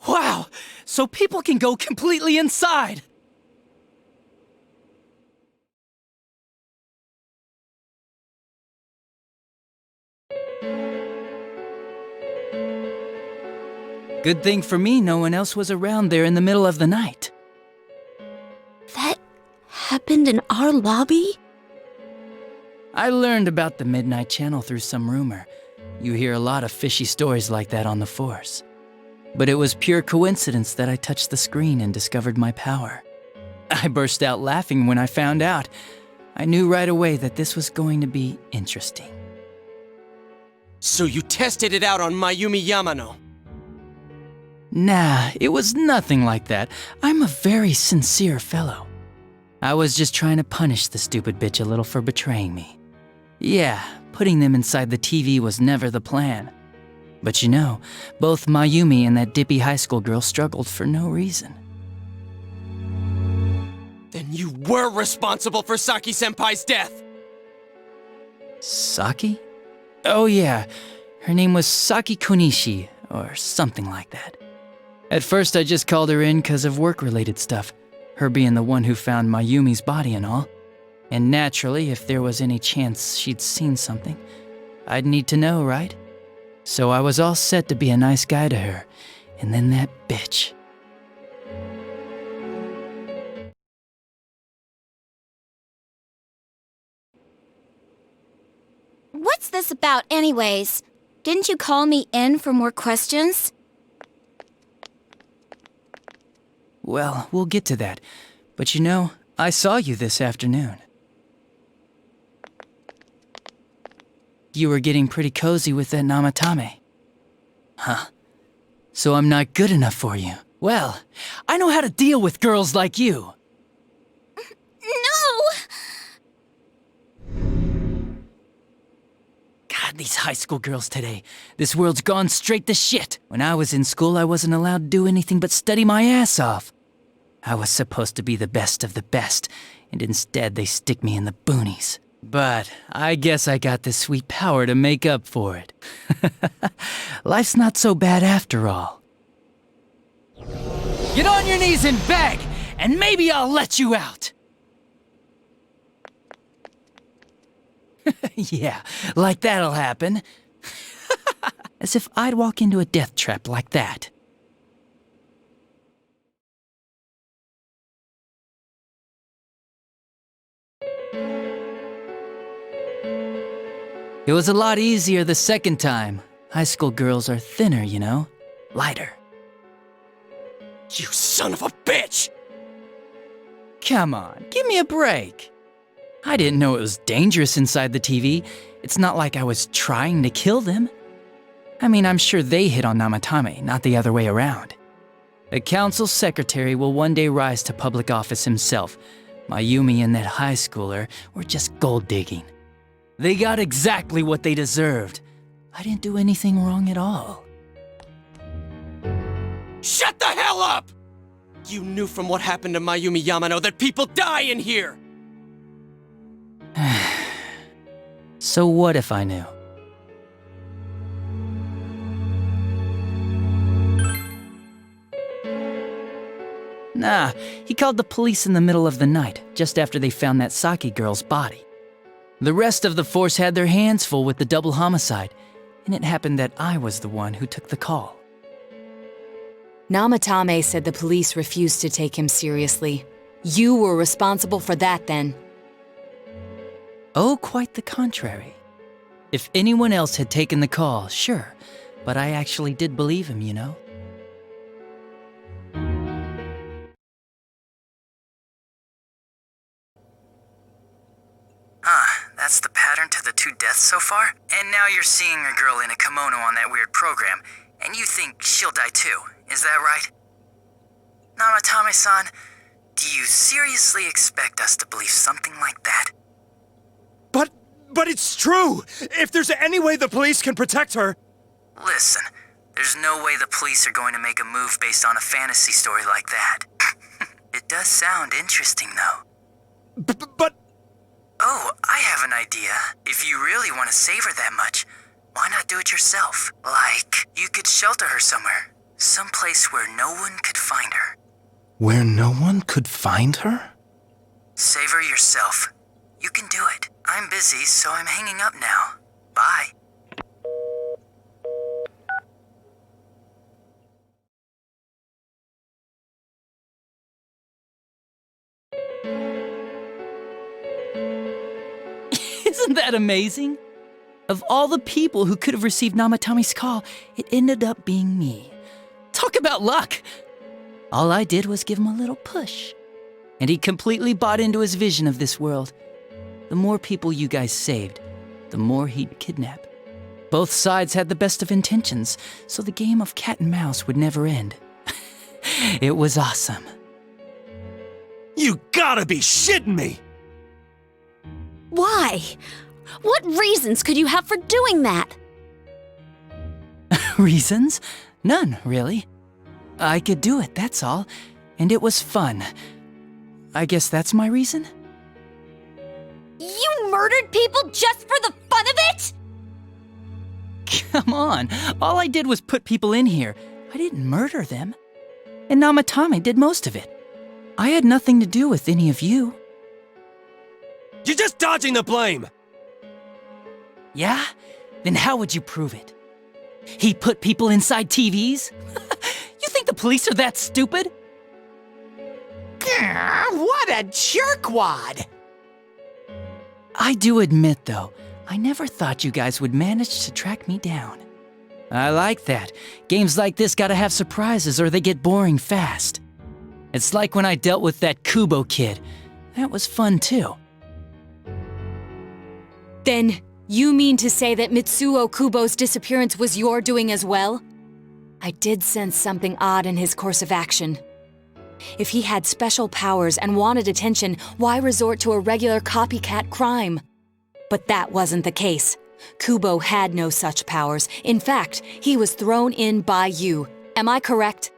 Speaker 7: Wow! So people can go completely inside! Good thing for me, no one else was around there in the middle of the night.
Speaker 2: That happened in our lobby?
Speaker 7: I learned about the Midnight Channel through some rumor. You hear a lot of fishy stories like that on the force. But it was pure coincidence that I touched the screen and discovered my power. I burst out laughing when I found out. I knew right away that this was going to be interesting.
Speaker 4: So you tested it out on Mayumi Yamano?
Speaker 7: Nah, it was nothing like that. I'm a very sincere fellow. I was just trying to punish the stupid bitch a little for betraying me. Yeah, putting them inside the TV was never the plan. But you know, both Mayumi and that dippy high school girl struggled for no reason.
Speaker 4: Then you were responsible for Saki-senpai's death!
Speaker 7: Saki? Oh yeah, her name was Saki Konishi, or something like that. At first I just called her in because of work-related stuff, her being the one who found Mayumi's body and all. And naturally, if there was any chance she'd seen something, I'd need to know, right? So I was all set to be a nice guy to her, and then that bitch.
Speaker 3: What's this about anyways? Didn't you call me in for more questions?
Speaker 7: Well, we'll get to that. But you know, I saw you this afternoon. You were getting pretty cozy with that Namatame. Huh. So I'm not good enough for you. Well, I know how to deal with girls like you.
Speaker 3: No!
Speaker 7: God, these high school girls today. This world's gone straight to shit. When I was in school, I wasn't allowed to do anything but study my ass off. I was supposed to be the best of the best, and instead they stick me in the boonies. But I guess I got this sweet power to make up for it. Life's not so bad after all. Get on your knees and beg, and maybe I'll let you out. Yeah, like that'll happen. As if I'd walk into a death trap like that. It was a lot easier the second time. High school girls are thinner, you know? Lighter.
Speaker 4: You son of a bitch!
Speaker 7: Come on, give me a break. I didn't know it was dangerous inside the TV. It's not like I was trying to kill them. I mean, I'm sure they hit on Namatame, not the other way around. A council secretary will one day rise to public office himself. Mayumi and that high schooler were just gold digging. They got exactly what they deserved. I didn't do anything wrong at all.
Speaker 4: Shut the hell up! You knew from what happened to Mayumi Yamano that people die in here!
Speaker 7: So what if I knew? Nah, he called the police in the middle of the night, just after they found that Saki girl's body. The rest of the force had their hands full with the double homicide, and it happened that I was the one who took the call.
Speaker 6: Namatame said the police refused to take him seriously. You were responsible for that then.
Speaker 7: Oh, quite the contrary. If anyone else had taken the call, sure, but I actually did believe him, you know?
Speaker 14: That's the pattern to the 2 deaths so far? And now you're seeing a girl in a kimono on that weird program, and you think she'll die too, is that right? Namatame-san, do you seriously expect us to believe something like that?
Speaker 5: But it's true! If there's any way the police can protect her...
Speaker 14: Listen, there's no way the police are going to make a move based on a fantasy story like that. It does sound interesting, though.
Speaker 5: But...
Speaker 14: Oh, I have an idea. If you really want to save her that much, why not do it yourself? Like, you could shelter her somewhere. Someplace where no one could find her.
Speaker 15: Where no one could find her?
Speaker 14: Save her yourself. You can do it. I'm busy, so I'm hanging up now. Bye.
Speaker 7: Isn't that amazing? Of all the people who could have received Namatame's call, it ended up being me. Talk about luck! All I did was give him a little push, and he completely bought into his vision of this world. The more people you guys saved, the more he'd kidnap. Both sides had the best of intentions, so the game of cat and mouse would never end. It was awesome.
Speaker 5: You gotta be shitting me!
Speaker 2: Why? What reasons could you have for doing that?
Speaker 7: Reasons? None, really. I could do it, that's all. And it was fun. I guess that's my reason?
Speaker 1: You murdered people just for the fun of it?
Speaker 7: Come on, all I did was put people in here. I didn't murder them. And Namatame did most of it. I had nothing to do with any of you.
Speaker 5: You're just dodging the blame!
Speaker 7: Yeah? Then how would you prove it? He put people inside TVs? You think the police are that stupid?
Speaker 10: What a jerkwad!
Speaker 7: I do admit, though, I never thought you guys would manage to track me down. I like that. Games like this gotta have surprises or they get boring fast. It's like when I dealt with that Kubo kid. That was fun, too.
Speaker 6: Then, you mean to say that Mitsuo Kubo's disappearance was your doing as well? I did sense something odd in his course of action. If he had special powers and wanted attention, why resort to a regular copycat crime? But that wasn't the case. Kubo had no such powers. In fact, he was thrown in by you. Am I correct?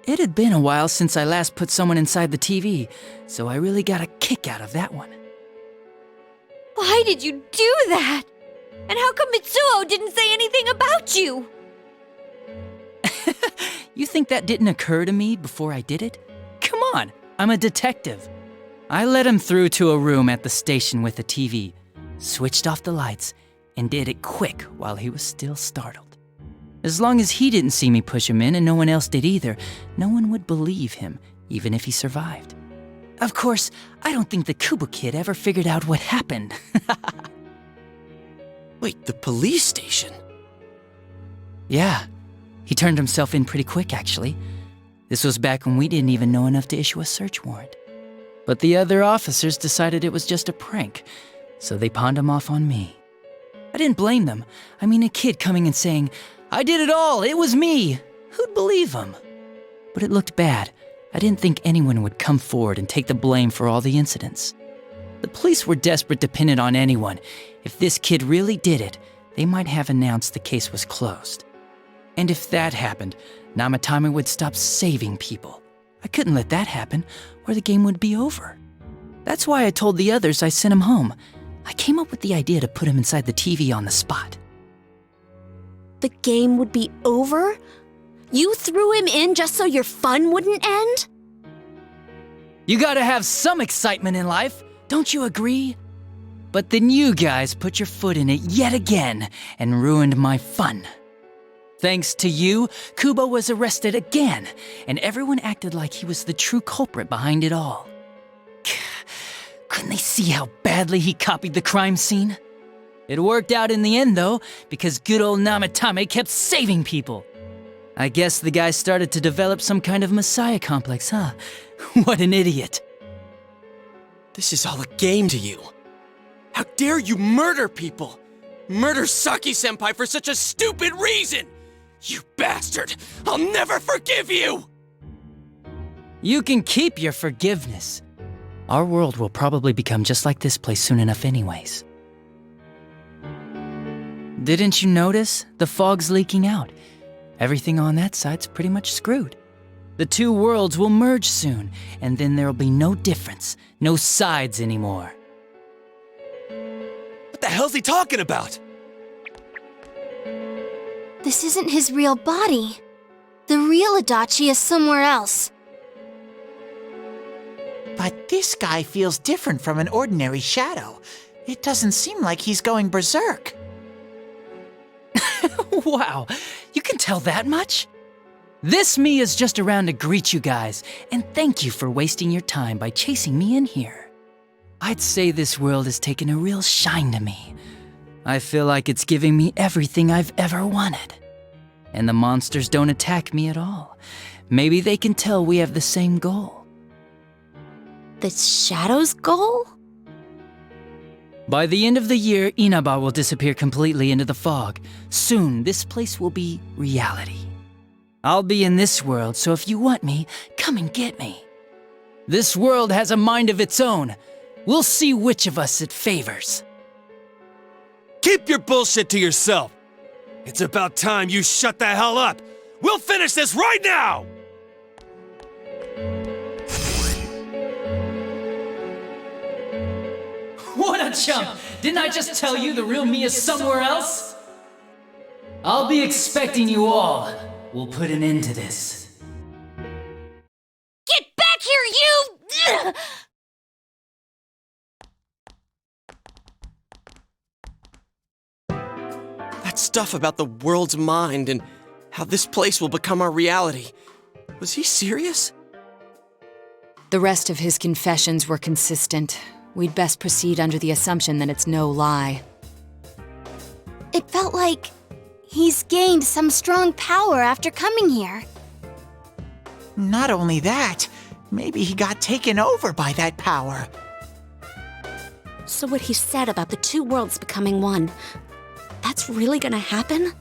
Speaker 7: It had been a while since I last put someone inside the TV, so I really got a kick out of that one.
Speaker 1: Why did you do that? And how come Mitsuo didn't say anything about you?
Speaker 7: You think that didn't occur to me before I did it? Come on, I'm a detective. I led him through to a room at the station with a TV, switched off the lights, and did it quick while he was still startled. As long as he didn't see me push him in and no one else did either, no one would believe him, even if he survived. Of course, I don't think the Kubo kid ever figured out what happened.
Speaker 4: Wait, the police station?
Speaker 7: Yeah, he turned himself in pretty quick, actually. This was back when we didn't even know enough to issue a search warrant. But the other officers decided it was just a prank, so they pawned him off on me. I didn't blame them. I mean, a kid coming and saying, "I did it all, it was me." Who'd believe him? But it looked bad. I didn't think anyone would come forward and take the blame for all the incidents. The police were desperate to pin it on anyone. If this kid really did it, they might have announced the case was closed. And if that happened, Namatame would stop saving people. I couldn't let that happen, or the game would be over. That's why I told the others I sent him home. I came up with the idea to put him inside the TV on the spot.
Speaker 2: The game would be over? You threw him in just so your fun wouldn't end?
Speaker 7: You gotta have some excitement in life, don't you agree? But then you guys put your foot in it yet again and ruined my fun. Thanks to you, Kubo was arrested again, and everyone acted like he was the true culprit behind it all. Couldn't they see how badly he copied the crime scene? It worked out in the end, though, because good old Namatame kept saving people. I guess the guy started to develop some kind of messiah complex, huh? What an idiot.
Speaker 4: This is all a game to you. How dare you murder people? Murder Saki-senpai for such a stupid reason! You bastard! I'll never forgive you!
Speaker 7: You can keep your forgiveness. Our world will probably become just like this place soon enough anyways. Didn't you notice? The fog's leaking out. Everything on that side's pretty much screwed. The two worlds will merge soon, and then there'll be no difference, no sides anymore.
Speaker 5: What the hell's he talking about?
Speaker 3: This isn't his real body. The real Adachi is somewhere else.
Speaker 10: But this guy feels different from an ordinary shadow. It doesn't seem like he's going berserk.
Speaker 7: Wow, you can tell that much? This me is just around to greet you guys, and thank you for wasting your time by chasing me in here. I'd say this world has taken a real shine to me. I feel like it's giving me everything I've ever wanted. And the monsters don't attack me at all. Maybe they can tell we have the same goal.
Speaker 2: The Shadow's goal?
Speaker 7: By the end of the year, Inaba will disappear completely into the fog. Soon, this place will be reality. I'll be in this world, so if you want me, come and get me. This world has a mind of its own. We'll see which of us it favors.
Speaker 5: Keep your bullshit to yourself. It's about time you shut the hell up. We'll finish this right now!
Speaker 7: What a chump! Didn't I just tell you the real me is somewhere else? I'll be expecting you all. We'll put an end to this.
Speaker 1: Get back here, you!
Speaker 4: That stuff about the world's mind and how this place will become our reality. Was he serious?
Speaker 6: The rest of his confessions were consistent. We'd best proceed under the assumption that it's no lie.
Speaker 3: It felt like he's gained some strong power after coming here.
Speaker 10: Not only that, maybe he got taken over by that power.
Speaker 2: So what he said about the two worlds becoming one, that's really gonna happen?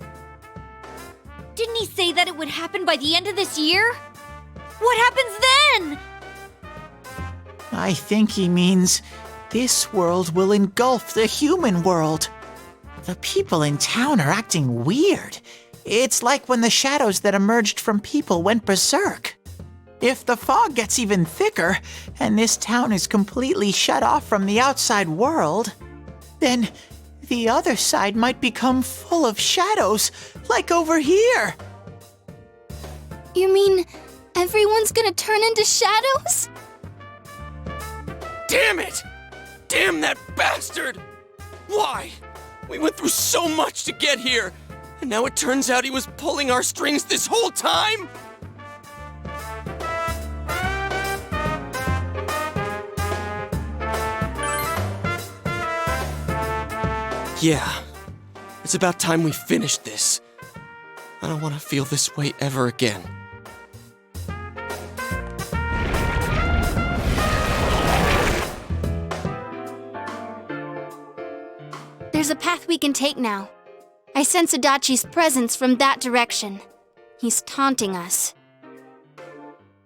Speaker 1: Didn't he say that it would happen by the end of this year? What happens then?
Speaker 10: I think he means this world will engulf the human world. The people in town are acting weird. It's like when the shadows that emerged from people went berserk. If the fog gets even thicker, and this town is completely shut off from the outside world, then the other side might become full of shadows, like over here.
Speaker 3: You mean everyone's gonna turn into shadows?
Speaker 4: Damn it! Damn that bastard! Why? We went through so much to get here, and now it turns out he was pulling our strings this whole time? Yeah, it's about time we finished this. I don't want to feel this way ever again.
Speaker 3: There's a path we can take now. I sense Adachi's presence from that direction. He's taunting us.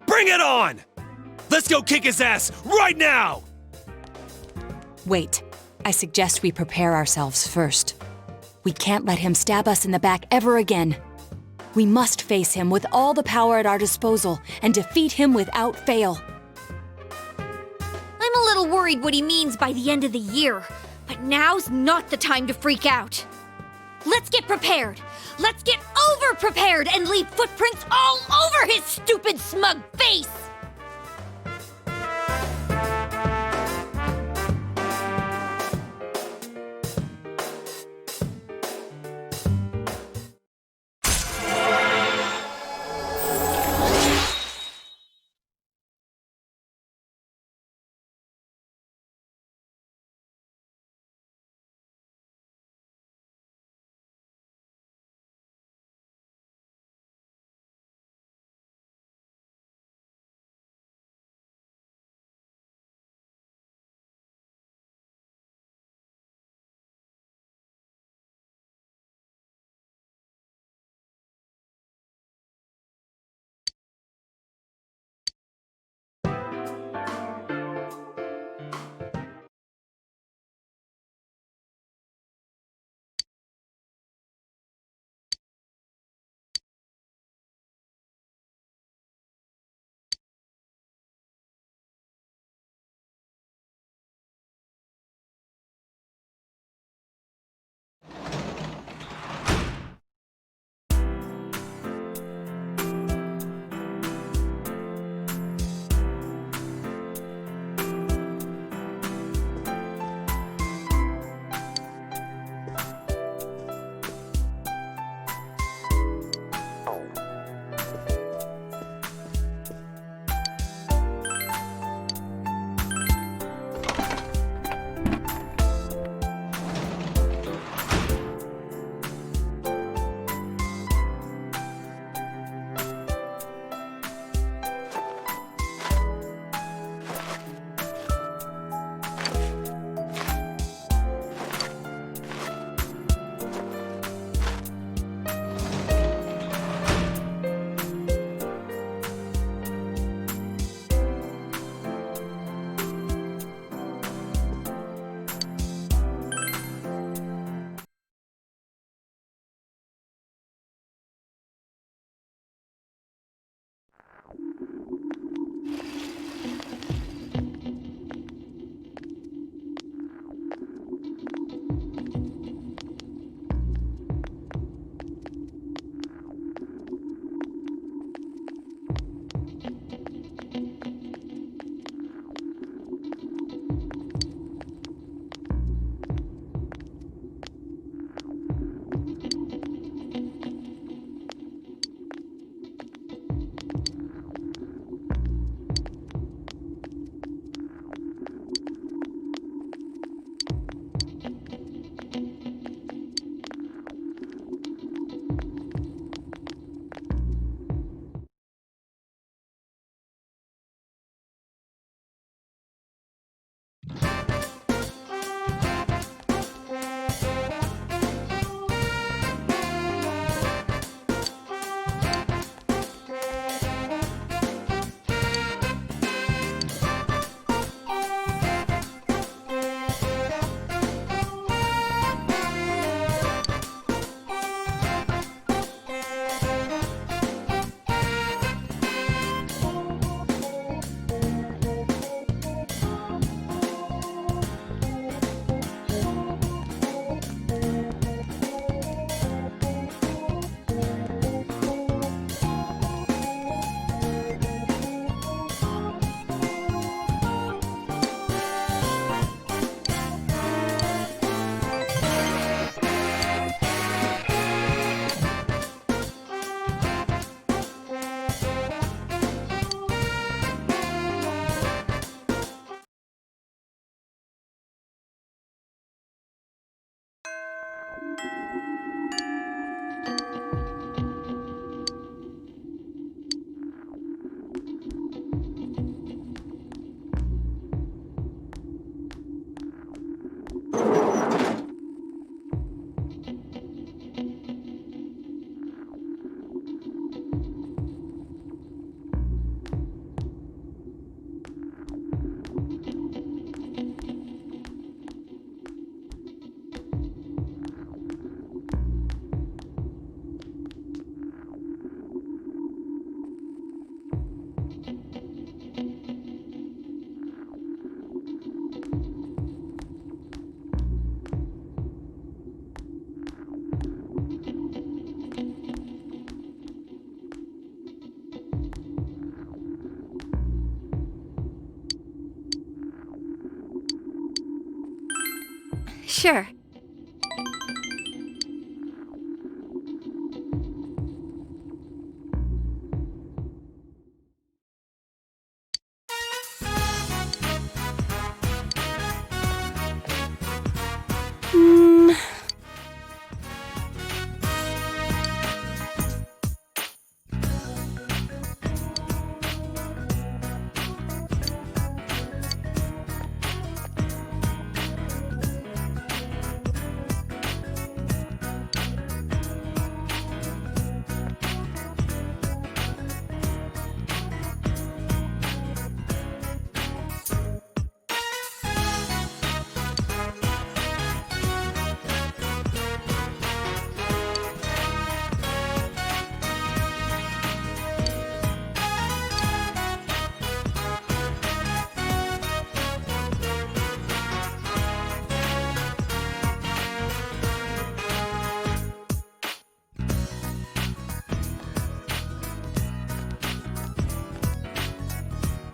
Speaker 5: Bring it on! Let's go kick his ass right now!
Speaker 6: Wait, I suggest we prepare ourselves first. We can't let him stab us in the back ever again. We must face him with all the power at our disposal and defeat him without fail.
Speaker 1: I'm a little worried what he means by the end of the year, but now's not the time to freak out. Let's get prepared. Let's get over-prepared and leave footprints all over his stupid, smug face!
Speaker 2: Sure.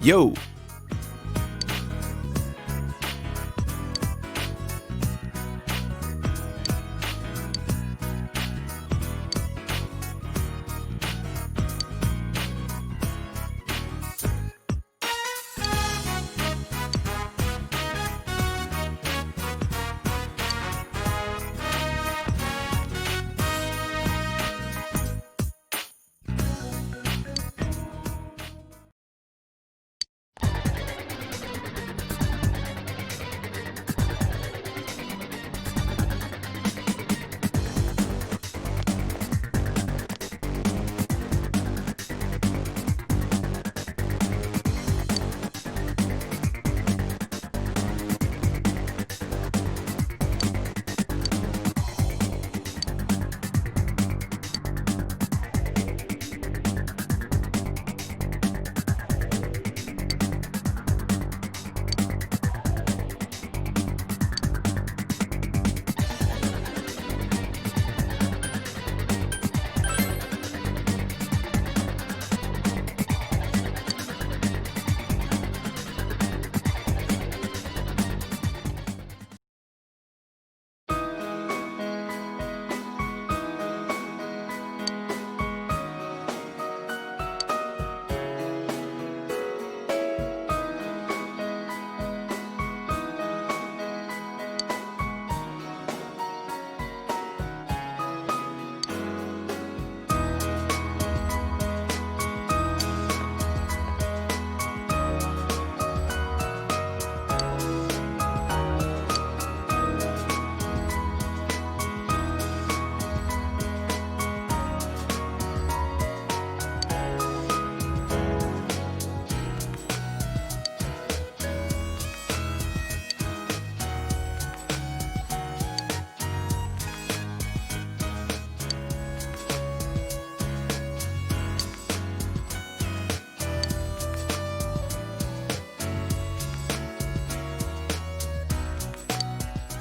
Speaker 9: Yo!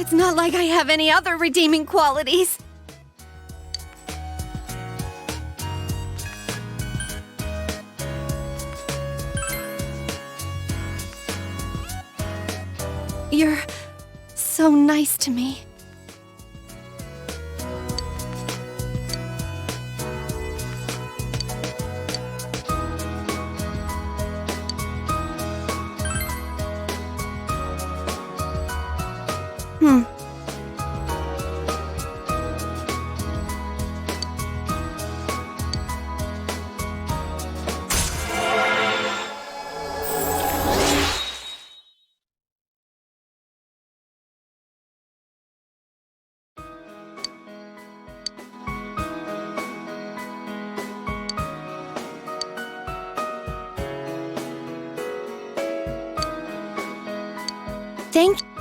Speaker 2: It's not like I have any other redeeming qualities. You're so nice to me. Thank you.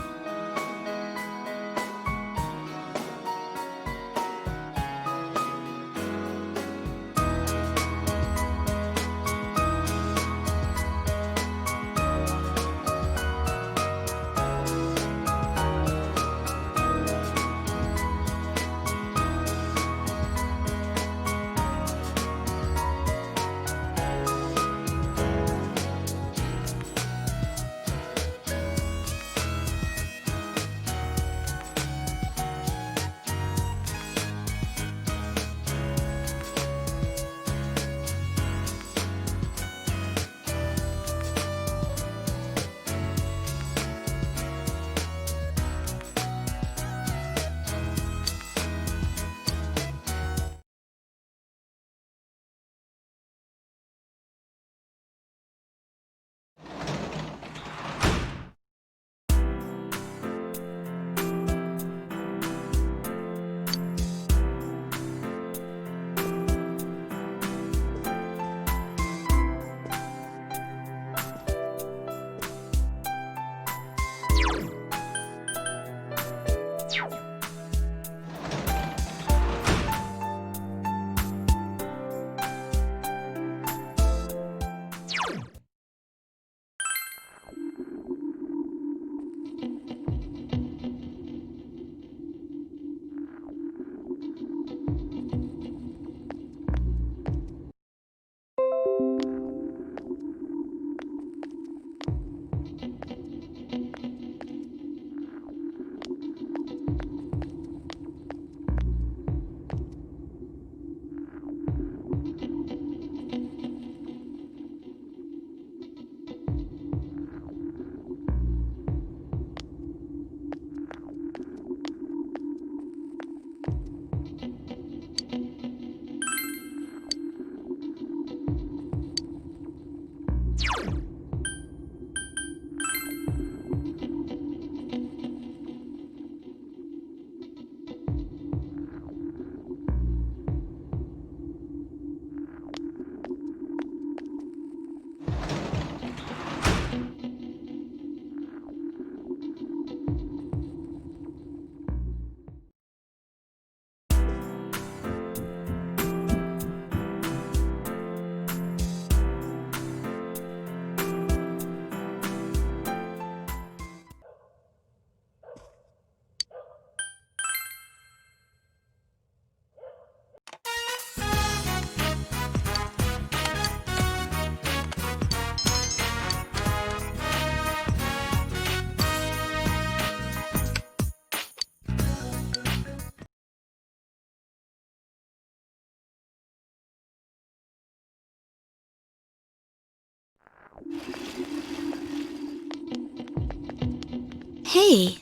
Speaker 2: Hey.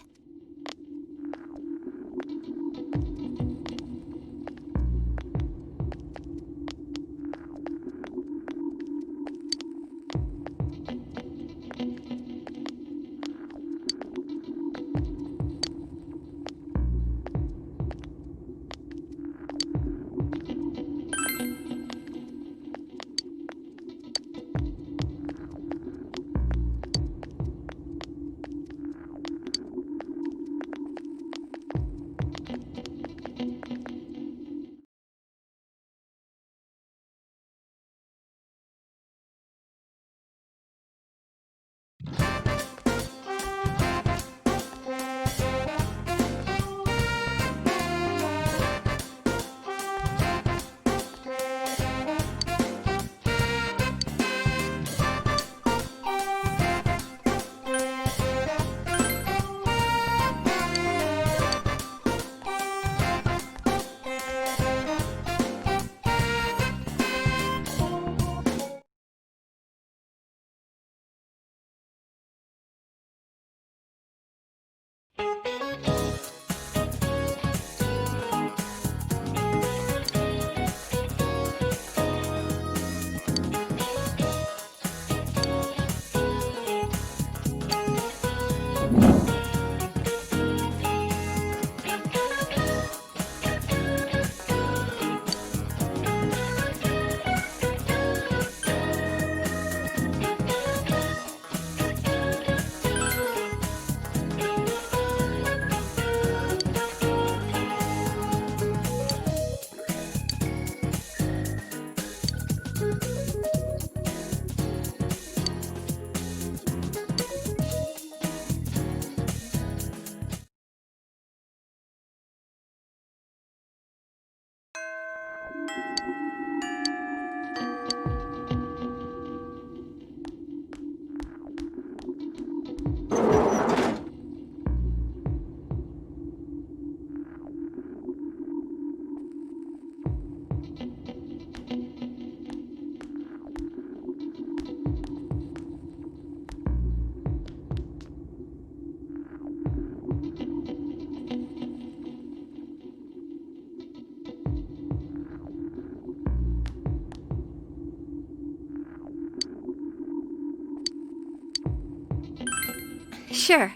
Speaker 2: Sure.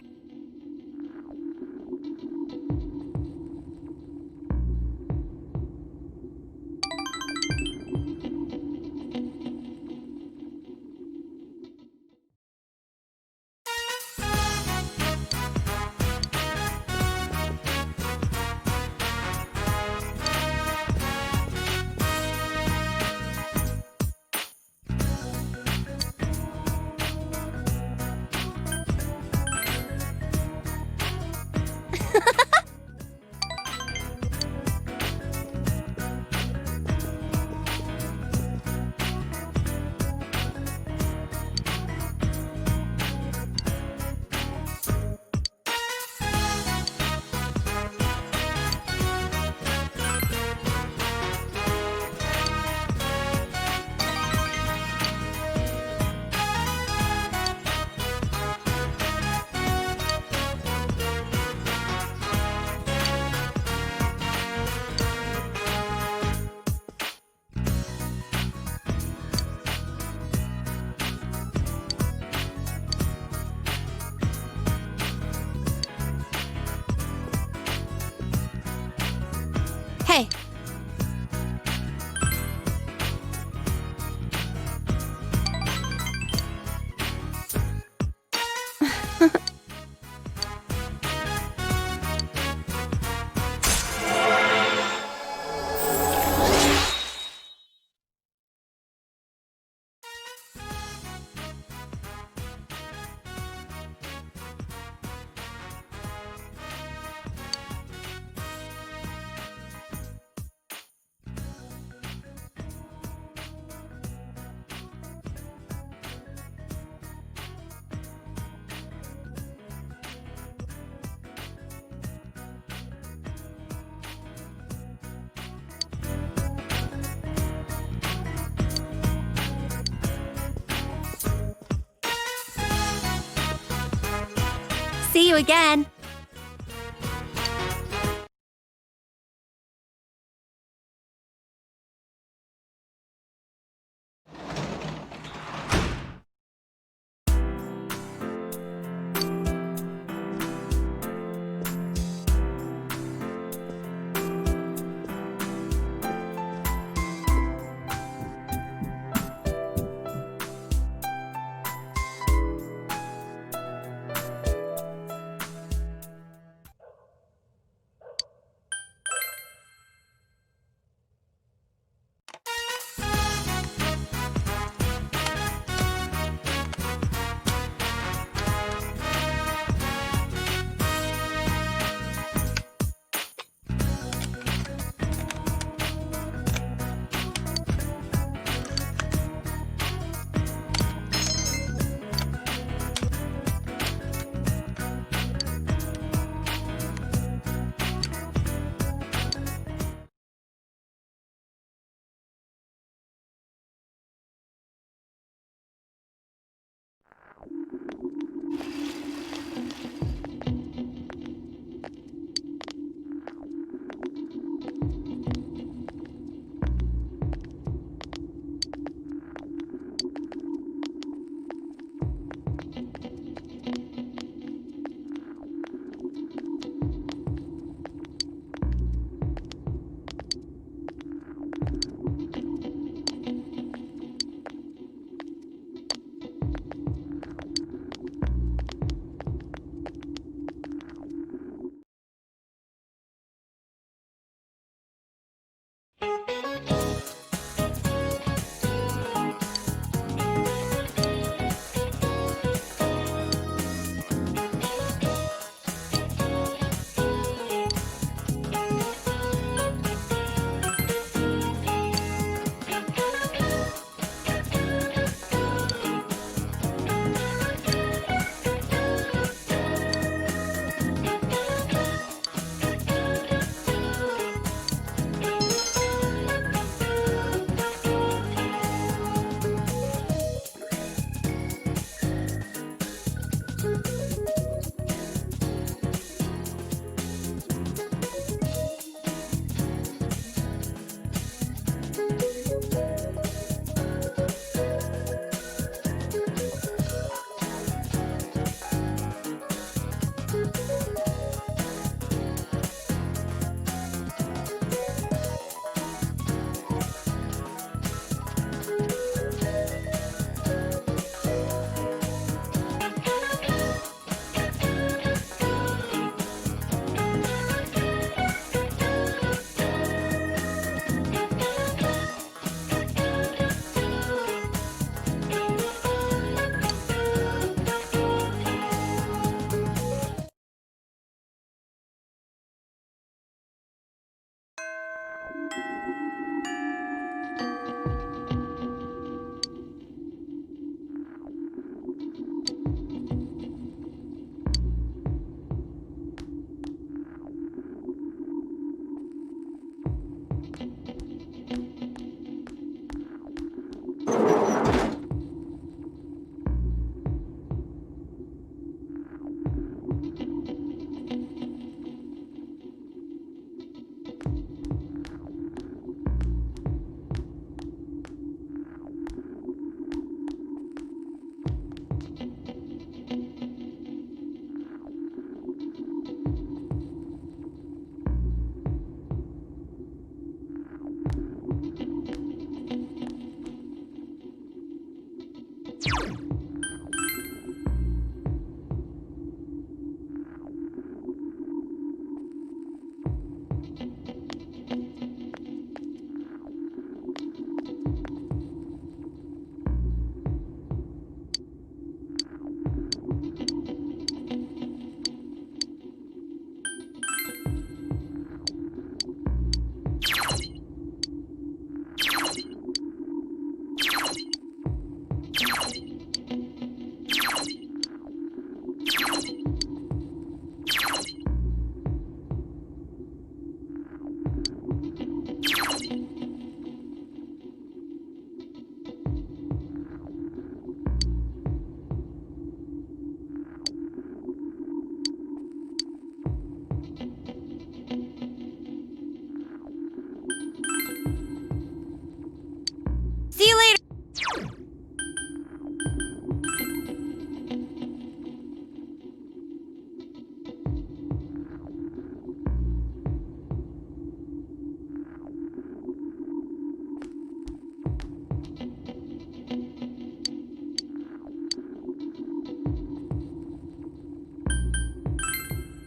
Speaker 2: See you again.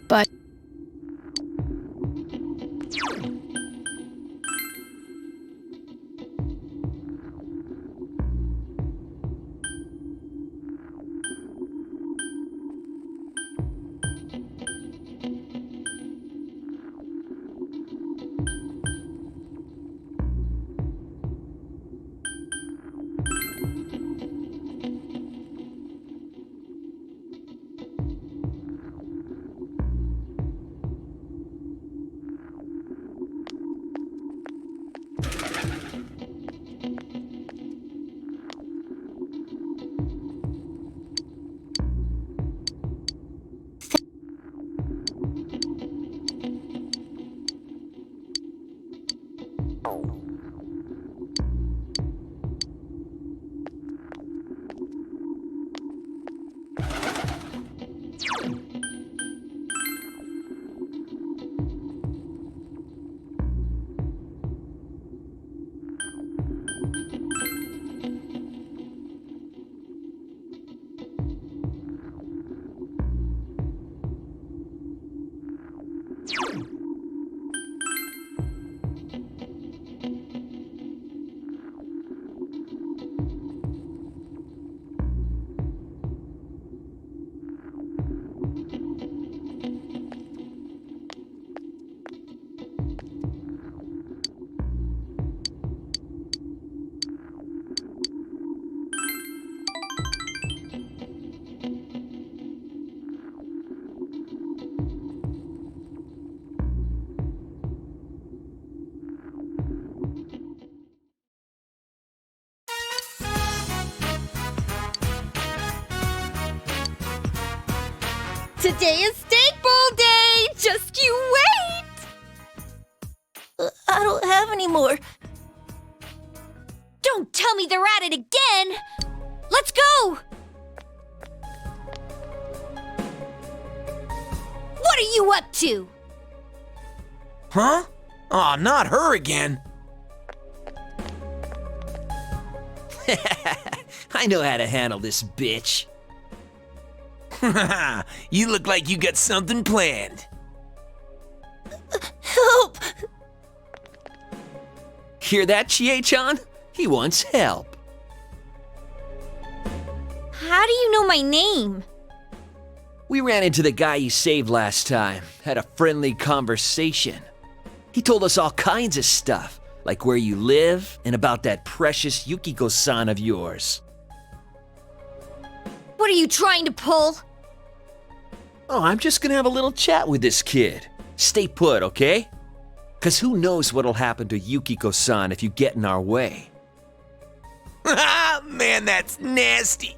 Speaker 2: but...
Speaker 1: Today is steak bowl day! Just you wait!
Speaker 13: I don't have any more.
Speaker 1: Don't tell me they're at it again! Let's go! What are you up to?
Speaker 10: Huh? Aw, not her again.
Speaker 16: I know how to handle this bitch.
Speaker 10: You look like you got something planned.
Speaker 13: Help!
Speaker 16: Hear that, Chie-chan? He wants help.
Speaker 1: How do you know my name?
Speaker 16: We ran into the guy you saved last time, had a friendly conversation. He told us all kinds of stuff, like where you live and about that precious Yukiko-san of yours.
Speaker 1: What are you trying to pull?
Speaker 16: Oh, I'm just gonna have a little chat with this kid. Stay put, okay? 'Cause who knows what'll happen to Yukiko-san if you get in our way.
Speaker 10: Man, that's nasty.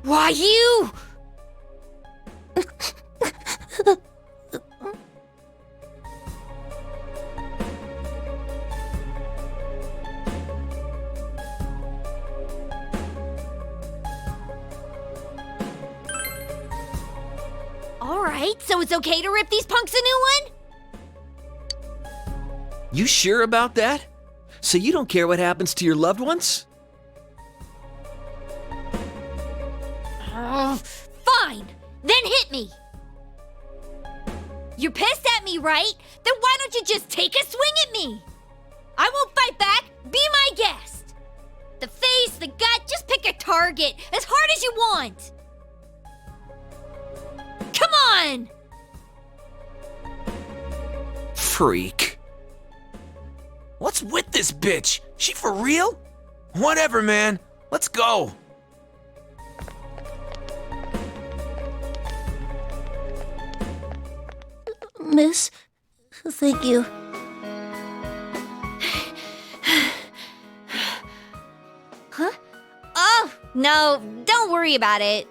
Speaker 1: Why, you? Alright, so it's okay to rip these punks a new one?
Speaker 16: You sure about that? So you don't care what happens to your loved ones?
Speaker 1: Fine, then hit me. You're pissed at me, right? Then why don't you just take a swing at me? I won't fight back, be my guest. The face, the gut, just pick a target, as hard as you want. Come on!
Speaker 16: Freak.
Speaker 10: What's with this bitch? She for real? Whatever, man. Let's go.
Speaker 13: Miss, thank you.
Speaker 1: Huh? Oh, no, don't worry about it.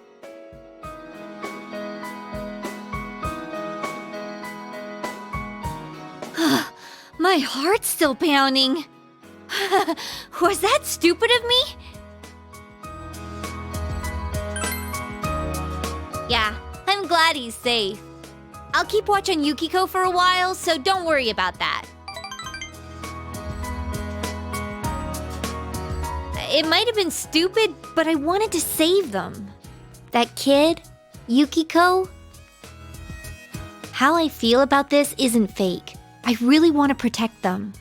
Speaker 1: My heart's still pounding. Was that stupid of me? Yeah, I'm glad he's safe. I'll keep watch on Yukiko for a while, so don't worry about that. It might have been stupid, but I wanted to save them. That kid, Yukiko, how I feel about this isn't fake. I really want to protect them.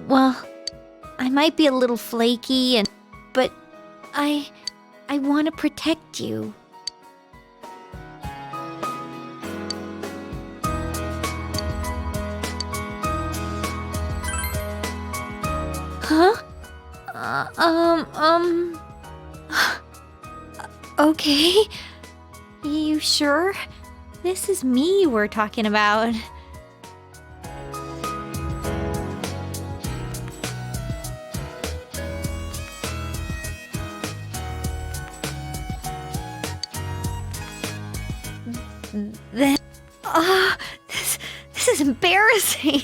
Speaker 1: Well, I might be a little flaky but I want to protect you. Huh? Okay. You sure? This is me we're talking about. Then, this is embarrassing.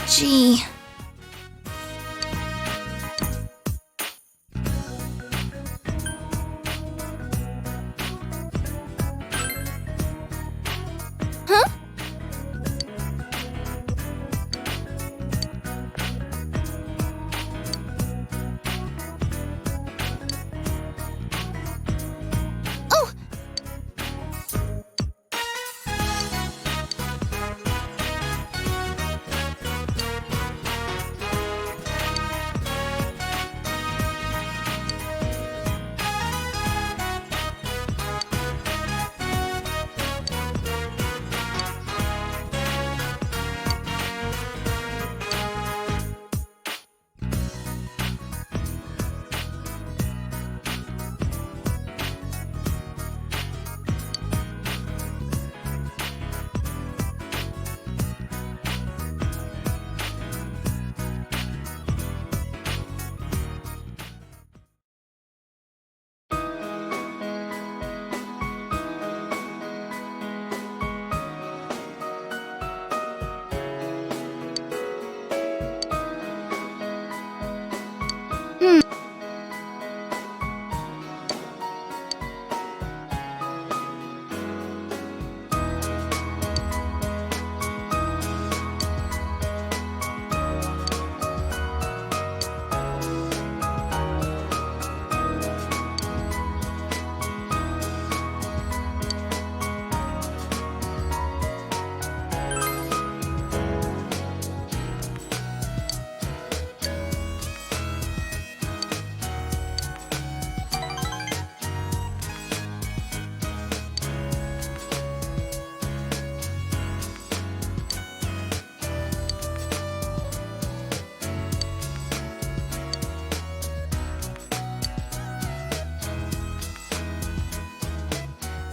Speaker 3: Gee. Huh? Oh!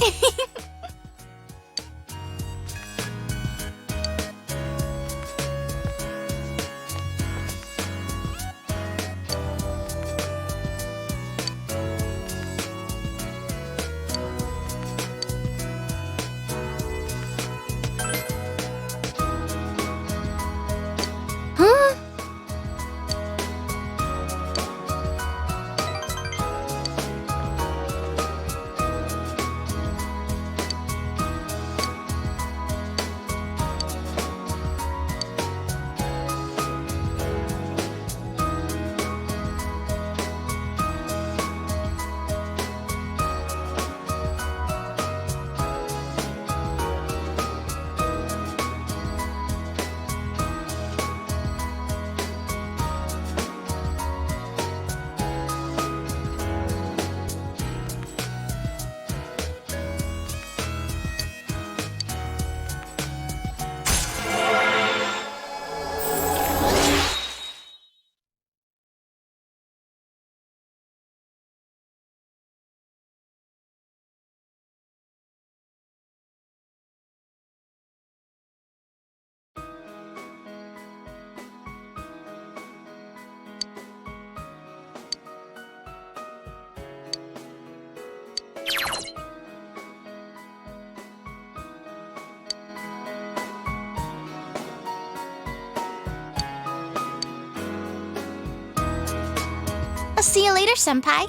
Speaker 3: Huh? I'll see you later, Senpai.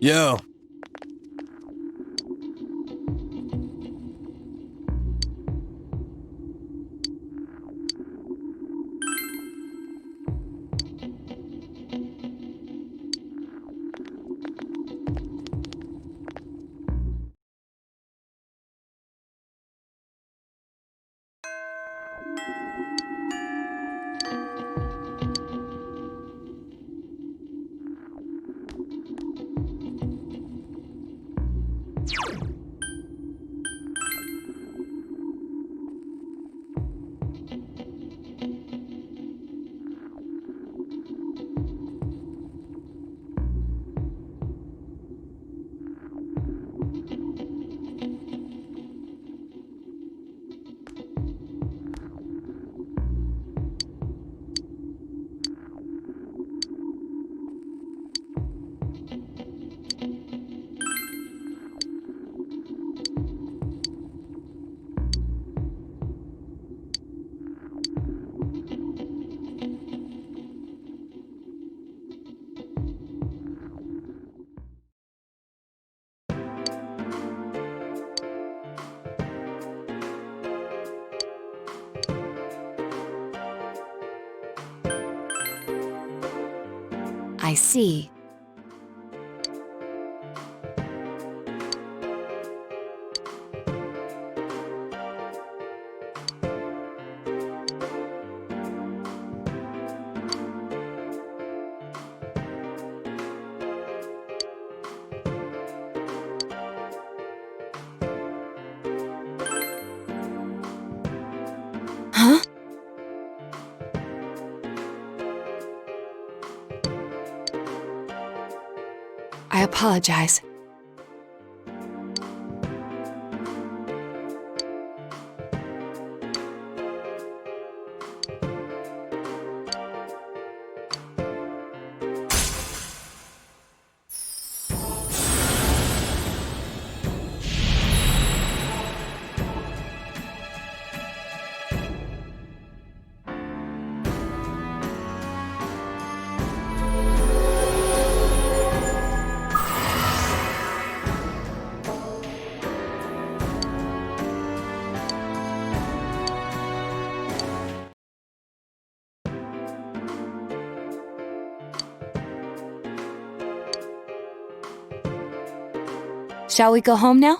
Speaker 5: Yo.
Speaker 6: I see. Huh? I apologize. Shall we go home now?